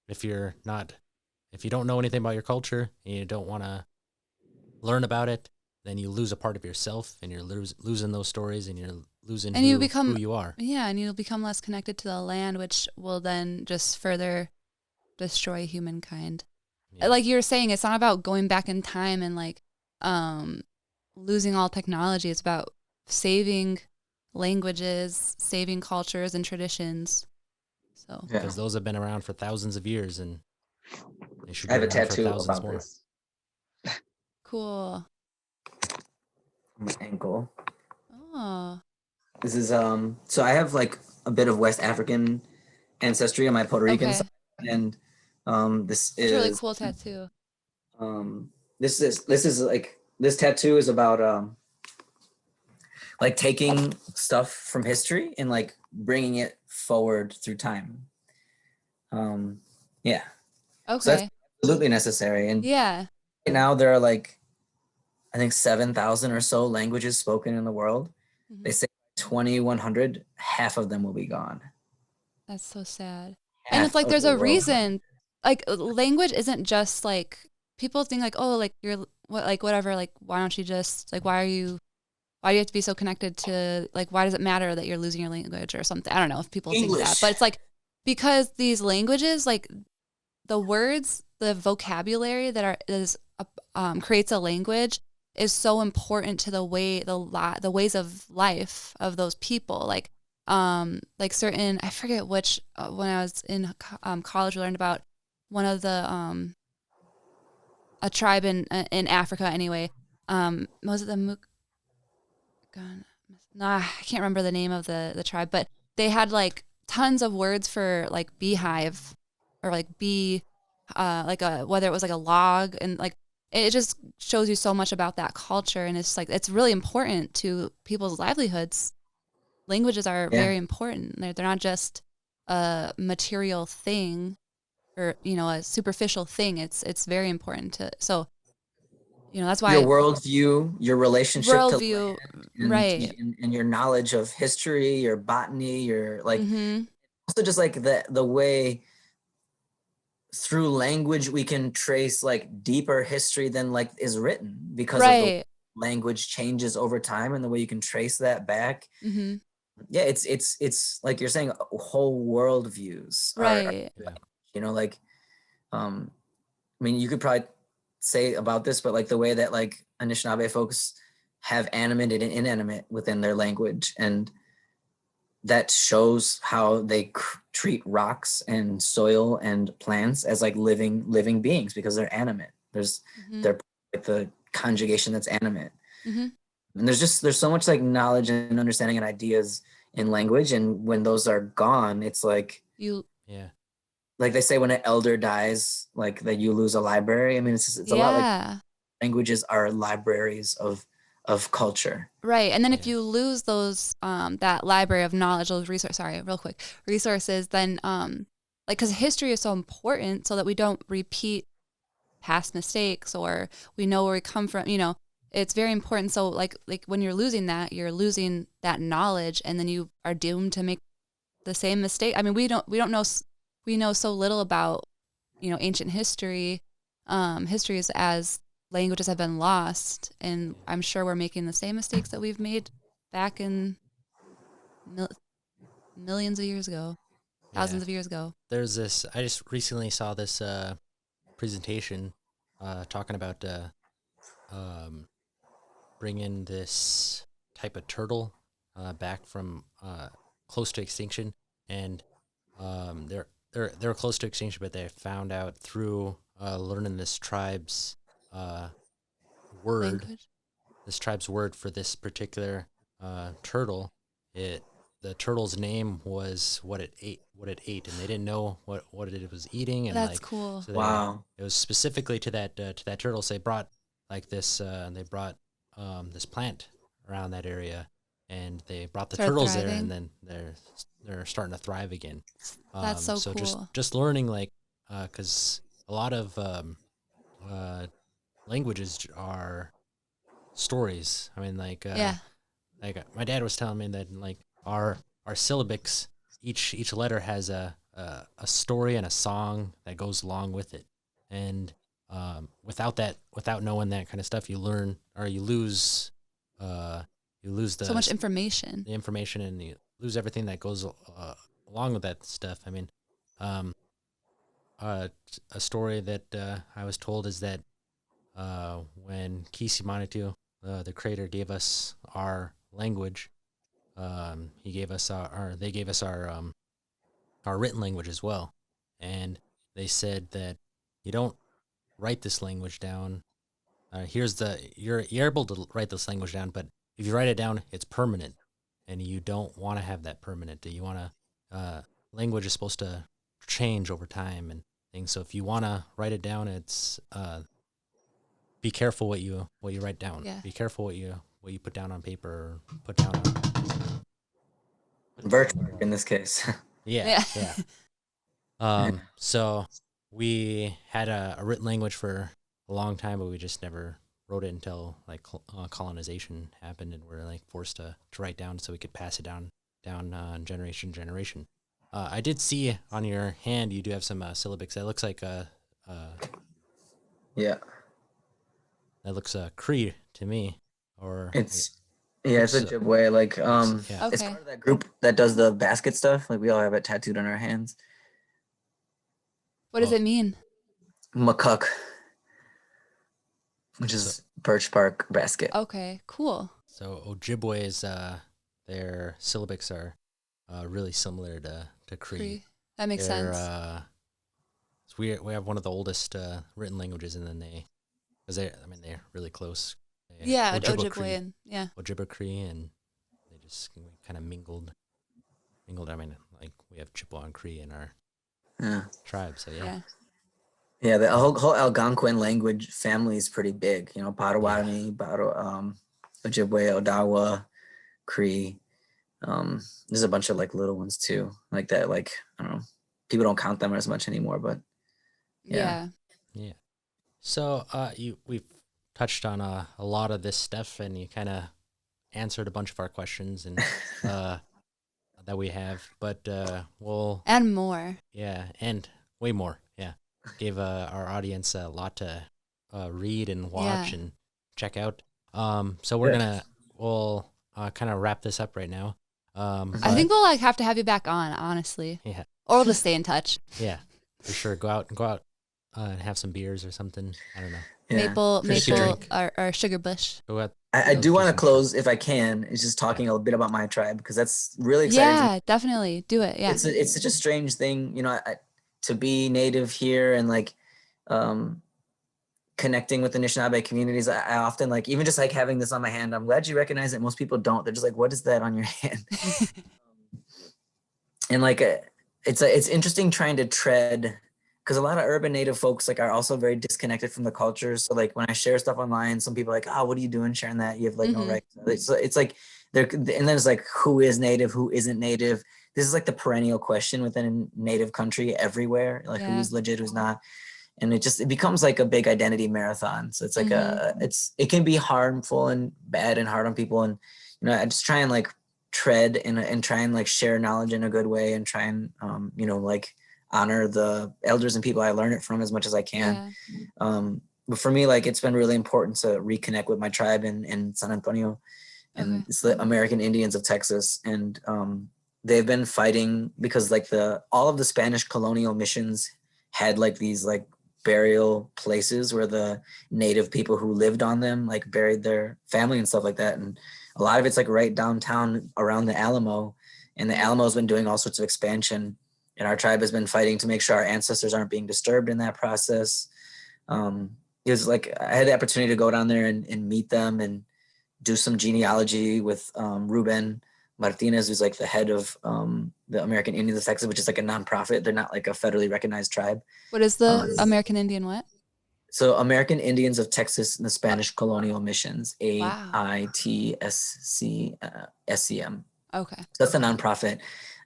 Speaker 1: if you don't know anything about your culture and you don't want to learn about it, then you lose a part of yourself, and you're losing those stories, and you're losing who you are.
Speaker 2: Yeah, and you'll become less connected to the land, which will then just further destroy humankind. Yeah. Like you were saying, it's not about going back in time and like losing all technology. It's about saving languages, saving cultures and traditions. So
Speaker 1: because those have been around for thousands of years, and they should
Speaker 3: I have a tattoo about
Speaker 1: more.
Speaker 3: this.
Speaker 2: Cool.
Speaker 3: On my ankle.
Speaker 2: Oh.
Speaker 3: This is so I have like a bit of West African ancestry on my Puerto Rican side, and this is
Speaker 2: a really cool tattoo.
Speaker 3: This is like this tattoo is about like taking stuff from history and like bringing it forward through time. Yeah.
Speaker 2: Okay.
Speaker 3: So that's absolutely necessary. And
Speaker 2: right
Speaker 3: now there are like I think 7,000 or so languages spoken in the world. Mm-hmm. They say 2100, half of them will be gone.
Speaker 2: That's so sad. And it's like there's a reason. Like language isn't just like people think like, oh, like you're whatever, like why don't you just like why do you have to be so connected to like why does it matter that you're losing your language or something? I don't know if people think that, but it's like because these languages like the words, the vocabulary that creates a language is so important to the ways of life of those people. Like certain, I forget which, when I was in college, we learned about one of the, a tribe in Africa anyway. Was it the Nah, I can't remember the name of the tribe, but they had like tons of words for like beehive or like bee, whether it was like a log, and like it just shows you so much about that culture. And it's like, it's really important to people's livelihoods. Languages are very important. They're not just a material thing or, a superficial thing. It's very important so, that's why
Speaker 3: your worldview, your relationship to
Speaker 2: worldview,
Speaker 3: land,
Speaker 2: right.
Speaker 3: and your knowledge of history, your botany, your like
Speaker 2: Mm-hmm.
Speaker 3: also just like the way through language we can trace like deeper history than like is written because of the
Speaker 2: Right.
Speaker 3: language changes over time and the way you can trace that back.
Speaker 2: Mm-hmm.
Speaker 3: Yeah, it's like you're saying, whole world views are
Speaker 2: Right.
Speaker 3: like I mean, you could probably say about this, but like the way that like Anishinaabe folks have animate and inanimate within their language, and that shows how they treat rocks and soil and plants as like living beings because they're animate. They're like the conjugation that's animate.
Speaker 2: Mm-hmm.
Speaker 3: And there's so much like knowledge and understanding and ideas in language, and when those are gone, it's like like they say when an elder dies, like that you lose a library. I mean, it's a lot like languages are libraries of culture.
Speaker 2: Right. And then if you lose those, that library of knowledge, those resources, then, like, because history is so important so that we don't repeat past mistakes, or we know where we come from, it's very important. So like when you're losing that knowledge, and then you are doomed to make the same mistake. I mean, we don't know, we know so little about, ancient history, histories, as languages have been lost, and I'm sure we're making the same mistakes that we've made back in millions of years ago, thousands of years ago.
Speaker 1: There's this, I just recently saw this presentation talking about bringing this type of turtle back from close to extinction, and they're close to extinction, but they found out through learning this tribe's word,
Speaker 2: Language.
Speaker 1: this tribe's word for this particular turtle. The turtle's name was what it ate, and they didn't know what it was eating. And
Speaker 2: That's cool.
Speaker 1: So
Speaker 3: Wow.
Speaker 1: It was specifically to that turtle. So they brought like this. They brought this plant around that area, and they brought the turtles there, and then they're starting to thrive again.
Speaker 2: That's so
Speaker 1: cool. Just learning, like, because a lot of languages are stories. I mean, like my dad was telling me that like our syllabics, each letter has a story and a song that goes along with it, and without knowing that kind of stuff, you lose
Speaker 2: so much information.
Speaker 1: the information, and you lose everything that goes along with that stuff. I mean, a story that I was told is that when Kisi Manitou, the creator, gave us our language, they gave us our written language as well, and they said that you don't write this language down. You're able to write this language down, but if you write it down, it's permanent, and you don't want to have that permanent. You want to language is supposed to change over time and things. So if you want to write it down, it's be careful what you write down.
Speaker 2: Yeah.
Speaker 1: Be careful what you put down on paper or put down on
Speaker 3: Birch in this case.
Speaker 1: Yeah. So we had a written language for a long time, but we just never wrote it until like colonization happened, and we're like forced to write down so we could pass it down generation to generation. I did see on your hand you do have some syllabics. That looks like
Speaker 3: yeah.
Speaker 1: That looks Cree to me, or
Speaker 3: it's a Ojibwe. Like it's part of that group that does the basket stuff. Like we all have it tattooed on our hands.
Speaker 2: What does it mean?
Speaker 3: Makuk, which is birch bark basket.
Speaker 2: Okay, cool.
Speaker 1: So Ojibwe's their syllabics are really similar to Cree.
Speaker 2: That makes sense.
Speaker 1: So we have one of the oldest written languages, and then they're really close.
Speaker 2: Yeah, Ojibwe and
Speaker 1: Ojibwe Cree, and they just kind of mingled. I mean, like we have Chippewa and Cree in our tribe, so yeah.
Speaker 3: Yeah, the whole Algonquin language family is pretty big. You know, Potawatomi, Ojibwe, Odawa, Cree. There's a bunch of like little ones too, like that. Like I don't know, people don't count them as much anymore, but yeah.
Speaker 1: So we've touched on a lot of this stuff, and you kind of answered a bunch of our questions and that we have, but we'll
Speaker 2: and more.
Speaker 1: Yeah, and way more. Yeah, gave our audience a lot to read and watch and check out. So we'll kind of wrap this up right now.
Speaker 2: I think we'll like have to have you back on, honestly.
Speaker 1: Yeah.
Speaker 2: Or we'll just stay in touch.
Speaker 1: Yeah, for sure. Go out and have some beers or something. I don't know.
Speaker 3: Yeah.
Speaker 2: Maple or sugar bush.
Speaker 1: Go out.
Speaker 3: I do want to close, if I can, is just talking a bit about my tribe, because that's really exciting.
Speaker 2: Yeah, definitely do it. Yeah,
Speaker 3: it's such a strange thing, you know, to be native here and like connecting with the Anishinaabe communities. I often like, even just like having this on my hand, I'm glad you recognize it. Most people don't. They're just like, what is that on your hand? And like it's interesting trying to tread, because a lot of urban native folks like are also very disconnected from the culture. So like when I share stuff online, some people are like, oh, what are you doing sharing that? You have like no right. It's like there, and then it's like, who is native, who isn't native? This is like the perennial question within a native country everywhere, like who's legit, who's not. And it becomes like a big identity marathon. So it's like it can be harmful and bad and hard on people. And, you know, I just try and like tread and try and like share knowledge in a good way and try and, you know, like honor the elders and people I learn it from as much as I can. But for me, like, it's been really important to reconnect with my tribe in San Antonio, and it's the American Indians of Texas. And they've been fighting because like all of the Spanish colonial missions had like these like burial places where the native people who lived on them like buried their family and stuff like that. And a lot of it's like right downtown around the Alamo, and the Alamo's been doing all sorts of expansion, and our tribe has been fighting to make sure our ancestors aren't being disturbed in that process. It was like I had the opportunity to go down there and meet them and do some genealogy with Ruben Martinez, who's like the head of the American Indians of Texas, which is like a nonprofit. They're not like a federally recognized tribe.
Speaker 2: What is the American Indian what?
Speaker 3: So American Indians of Texas and the Spanish Colonial Missions, AITSCM.
Speaker 2: Okay.
Speaker 3: So that's a nonprofit.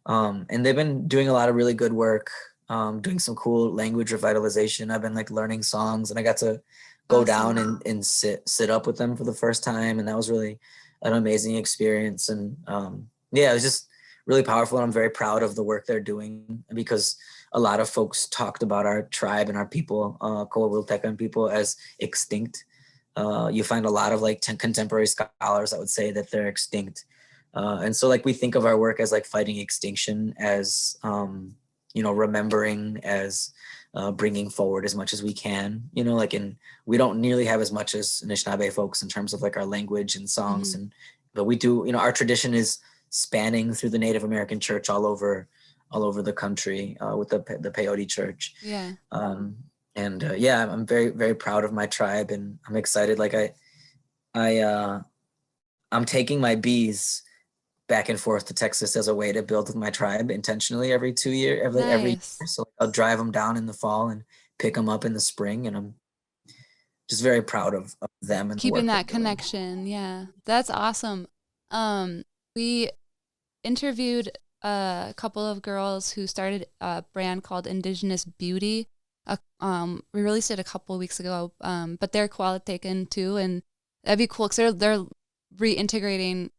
Speaker 3: And they've been doing a lot of really good work, doing some cool language revitalization. I've been like learning songs, and I got to go down and sit up with them for the first time. And that was really an amazing experience. And it was just really powerful. And I'm very proud of the work they're doing, because a lot of folks talked about our tribe and our people, Coahuiltecan people, as extinct. You find a lot of like contemporary scholars that would say that they're extinct. And so like we think of our work as like fighting extinction, as, you know, remembering, as bringing forward as much as we can, you know, like we don't nearly have as much as Anishinaabe folks in terms of like our language and songs. But we do, you know, our tradition is spanning through the Native American church all over the country, with the Peyote church.
Speaker 2: Yeah.
Speaker 3: I'm very, very proud of my tribe, and I'm excited. Like I'm taking my bees back and forth to Texas as a way to build with my tribe intentionally every 2 years, every year. So I'll drive them down in the fall and pick them up in the spring, and I'm just very proud of them and
Speaker 2: keeping that connection. Yeah, that's awesome. We interviewed a couple of girls who started a brand called Indigenous Beauty. We released it a couple of weeks ago, but they're Coahuiltecan too, and that'd be cool because they're reintegrating,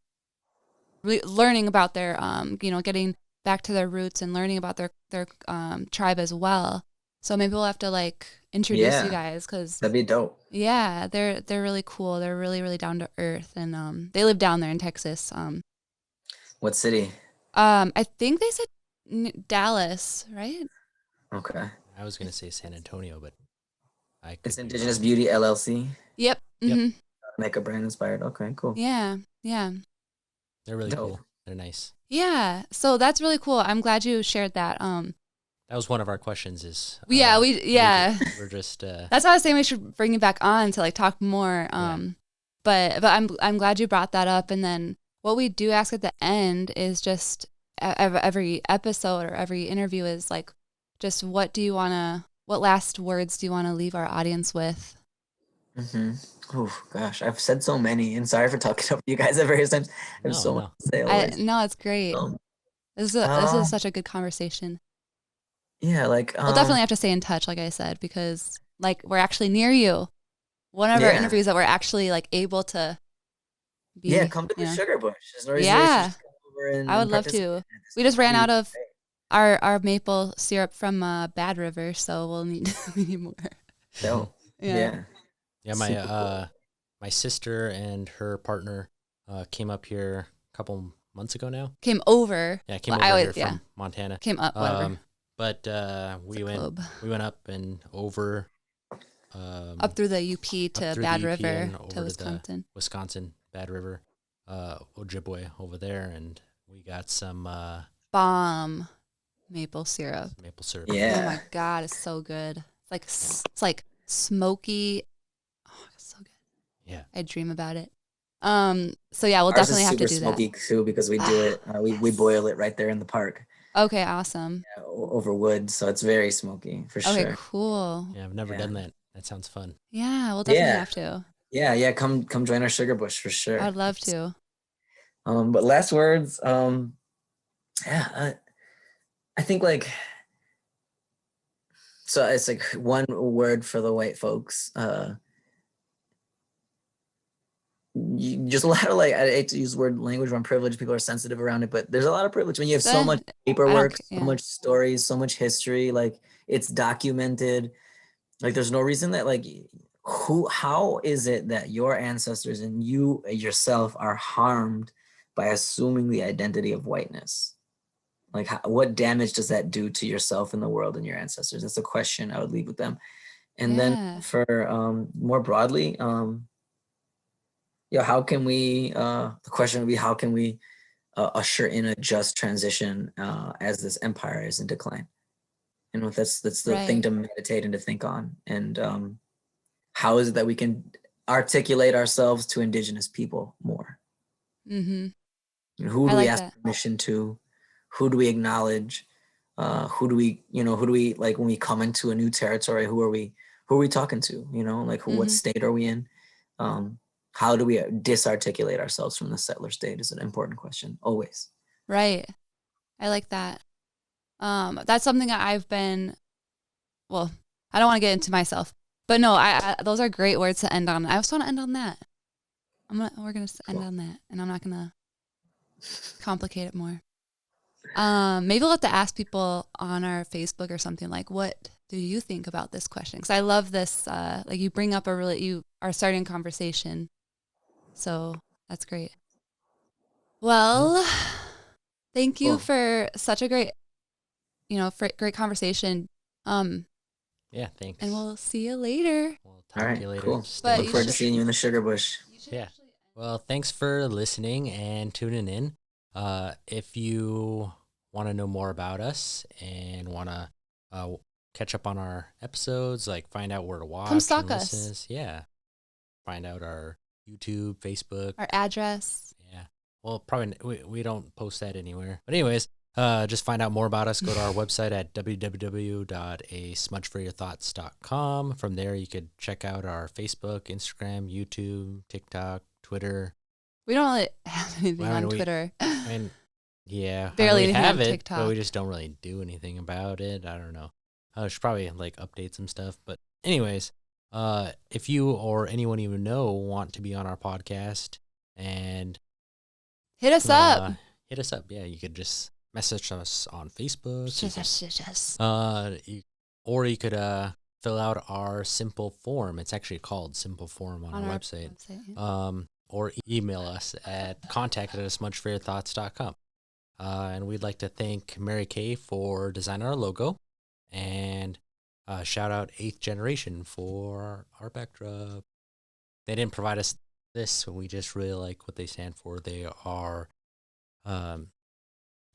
Speaker 2: learning about their, you know, getting back to their roots and learning about their tribe as well. So maybe we'll have to like introduce you guys, because
Speaker 3: that'd be dope.
Speaker 2: Yeah, they're really cool. They're really, really down to earth, and they live down there in Texas.
Speaker 3: What city?
Speaker 2: I think they said Dallas, right?
Speaker 3: Okay.
Speaker 1: I was gonna say San Antonio, but I could
Speaker 3: It's
Speaker 1: be
Speaker 3: Indigenous
Speaker 1: wrong.
Speaker 3: Beauty LLC.
Speaker 2: Yep.
Speaker 1: Yep.
Speaker 2: hmm
Speaker 3: Make a brand inspired. Okay, cool.
Speaker 2: Yeah. Yeah.
Speaker 1: They're really
Speaker 3: Dope.
Speaker 1: cool. They're nice.
Speaker 2: Yeah. So that's really cool. I'm glad you shared that.
Speaker 1: That was one of our questions. Is
Speaker 2: We're
Speaker 1: just
Speaker 2: That's why I was saying we should bring you back on to like talk more. But I'm glad you brought that up. And then what we do ask at the end is just every episode or every interview is like, just what last words do you want to leave our audience with?
Speaker 3: Oh gosh, I've said so many, and sorry for talking over you guys at various times. I have so much to say always.
Speaker 2: No, it's great.
Speaker 3: Um,
Speaker 2: This is such a good conversation.
Speaker 3: Yeah, like
Speaker 2: We'll definitely have to stay in touch, like I said, because like we're actually near you. One of our interviews that we're actually like able to be.
Speaker 3: Come to the Sugar Bush. There's no reason
Speaker 2: Yeah,
Speaker 3: you should come over and
Speaker 2: I would love to. We just ran out of our maple syrup from Bad River, so we'll need we need more.
Speaker 3: So
Speaker 1: yeah. My sister and her partner came up here a couple months ago now.
Speaker 2: Came over.
Speaker 1: Yeah, came over here from Montana.
Speaker 2: Came up, whatever.
Speaker 1: But we went up and over
Speaker 2: up through the UP to Bad River to Wisconsin.
Speaker 1: Wisconsin, Bad River, Ojibwe over there, and we got some
Speaker 2: bomb maple syrup.
Speaker 3: Yeah.
Speaker 2: Oh my God, it's so good. It's like smoky. Oh, it's so good.
Speaker 1: Yeah.
Speaker 2: I dream about it. So yeah, we'll definitely have to do that.
Speaker 3: Ours is super smoky too because we do it. We boil it right there in the park.
Speaker 2: Okay, awesome.
Speaker 3: Yeah, over wood, so it's very smoky for sure.
Speaker 2: Okay, cool.
Speaker 1: Yeah, I've never done that. That sounds fun.
Speaker 2: Yeah, we'll definitely have to.
Speaker 3: Yeah. Come join our Sugar Bush for sure.
Speaker 2: I'd love to.
Speaker 3: But last words. I think like. So it's like one word for the white folks. Just a lot of like, I hate to use the word language when privilege, people are sensitive around it, but there's a lot of privilege when you have so much paperwork, so much stories, so much history, like it's documented. Like there's no reason that like how is it that your ancestors and you yourself are harmed by assuming the identity of whiteness? Like what damage does that do to yourself and the world and your ancestors? That's a question I would leave with them. And then for more broadly, how can we, the question would be, how can we usher in a just transition as this empire is in decline? You know, that's the thing to meditate and to think on. And how is it that we can articulate ourselves to indigenous people more?
Speaker 2: Mm-hmm.
Speaker 3: Who do we ask permission to? Who do we acknowledge? Who do we like when we come into a new territory? Who are we talking to? You know, like what state are we in? How do we disarticulate ourselves from the settler state is an important question, always.
Speaker 2: Right. I like that. That's something I've been, well, I don't want to get into myself, but no, those are great words to end on. I also want to end on that. We're going to end on that, and I'm not going to complicate it more. Maybe we'll have to ask people on our Facebook or something like, what do you think about this question? Because I love this, like you bring up you are starting a conversation. So that's great. Well, thank you for such a great, great conversation.
Speaker 1: Yeah, thanks.
Speaker 2: And we'll see you later.
Speaker 1: We'll talk to you later.
Speaker 3: Cool. Look forward to seeing you in the Sugar Bush.
Speaker 1: Yeah. Well, thanks for listening and tuning in. If you want to know more about us and want to catch up on our episodes, like find out where to watch,
Speaker 2: come stalk us.
Speaker 1: Yeah. Find out our YouTube, Facebook,
Speaker 2: our address.
Speaker 1: Yeah. Well, probably we don't post that anywhere. But anyways, just find out more about us. Go to our website at www.asmudgeforyourthoughts.com. From there, you could check out our Facebook, Instagram, YouTube, TikTok, Twitter.
Speaker 2: We don't really have anything on Twitter.
Speaker 1: Barely we have it, TikTok. But we just don't really do anything about it. I don't know. I should probably like update some stuff. But anyways, if you or anyone you know want to be on our podcast and
Speaker 2: hit us up.
Speaker 1: Yeah, you could just message us on Facebook. Or you could fill out our simple form. It's actually called Simple Form on our website. Or email us at contact@asmudgeforyourthoughts.com. And we'd like to thank Mary Kay for designing our logo. And Shout out 8th Generation for our backdrop. They didn't provide us this, we just really like what they stand for. They are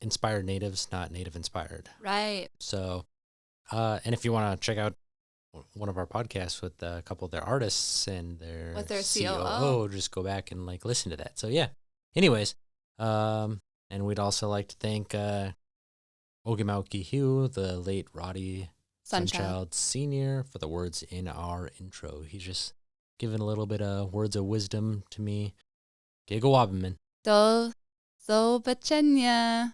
Speaker 1: inspired natives, not native inspired.
Speaker 2: Right.
Speaker 1: So, and if you want to check out one of our podcasts with a couple of their artists and their COO, just go back and like listen to that. So yeah. Anyways, and we'd also like to thank Ogimauki Hugh, the late Roddy Sunchild Sr., for the words in our intro. He's just given a little bit of words of wisdom to me. Gigawabaman.
Speaker 2: Do Zobachenya.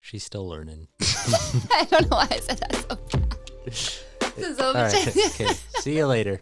Speaker 1: She's still learning.
Speaker 2: I don't know why I said that so fast.
Speaker 1: All right. Okay. See you later.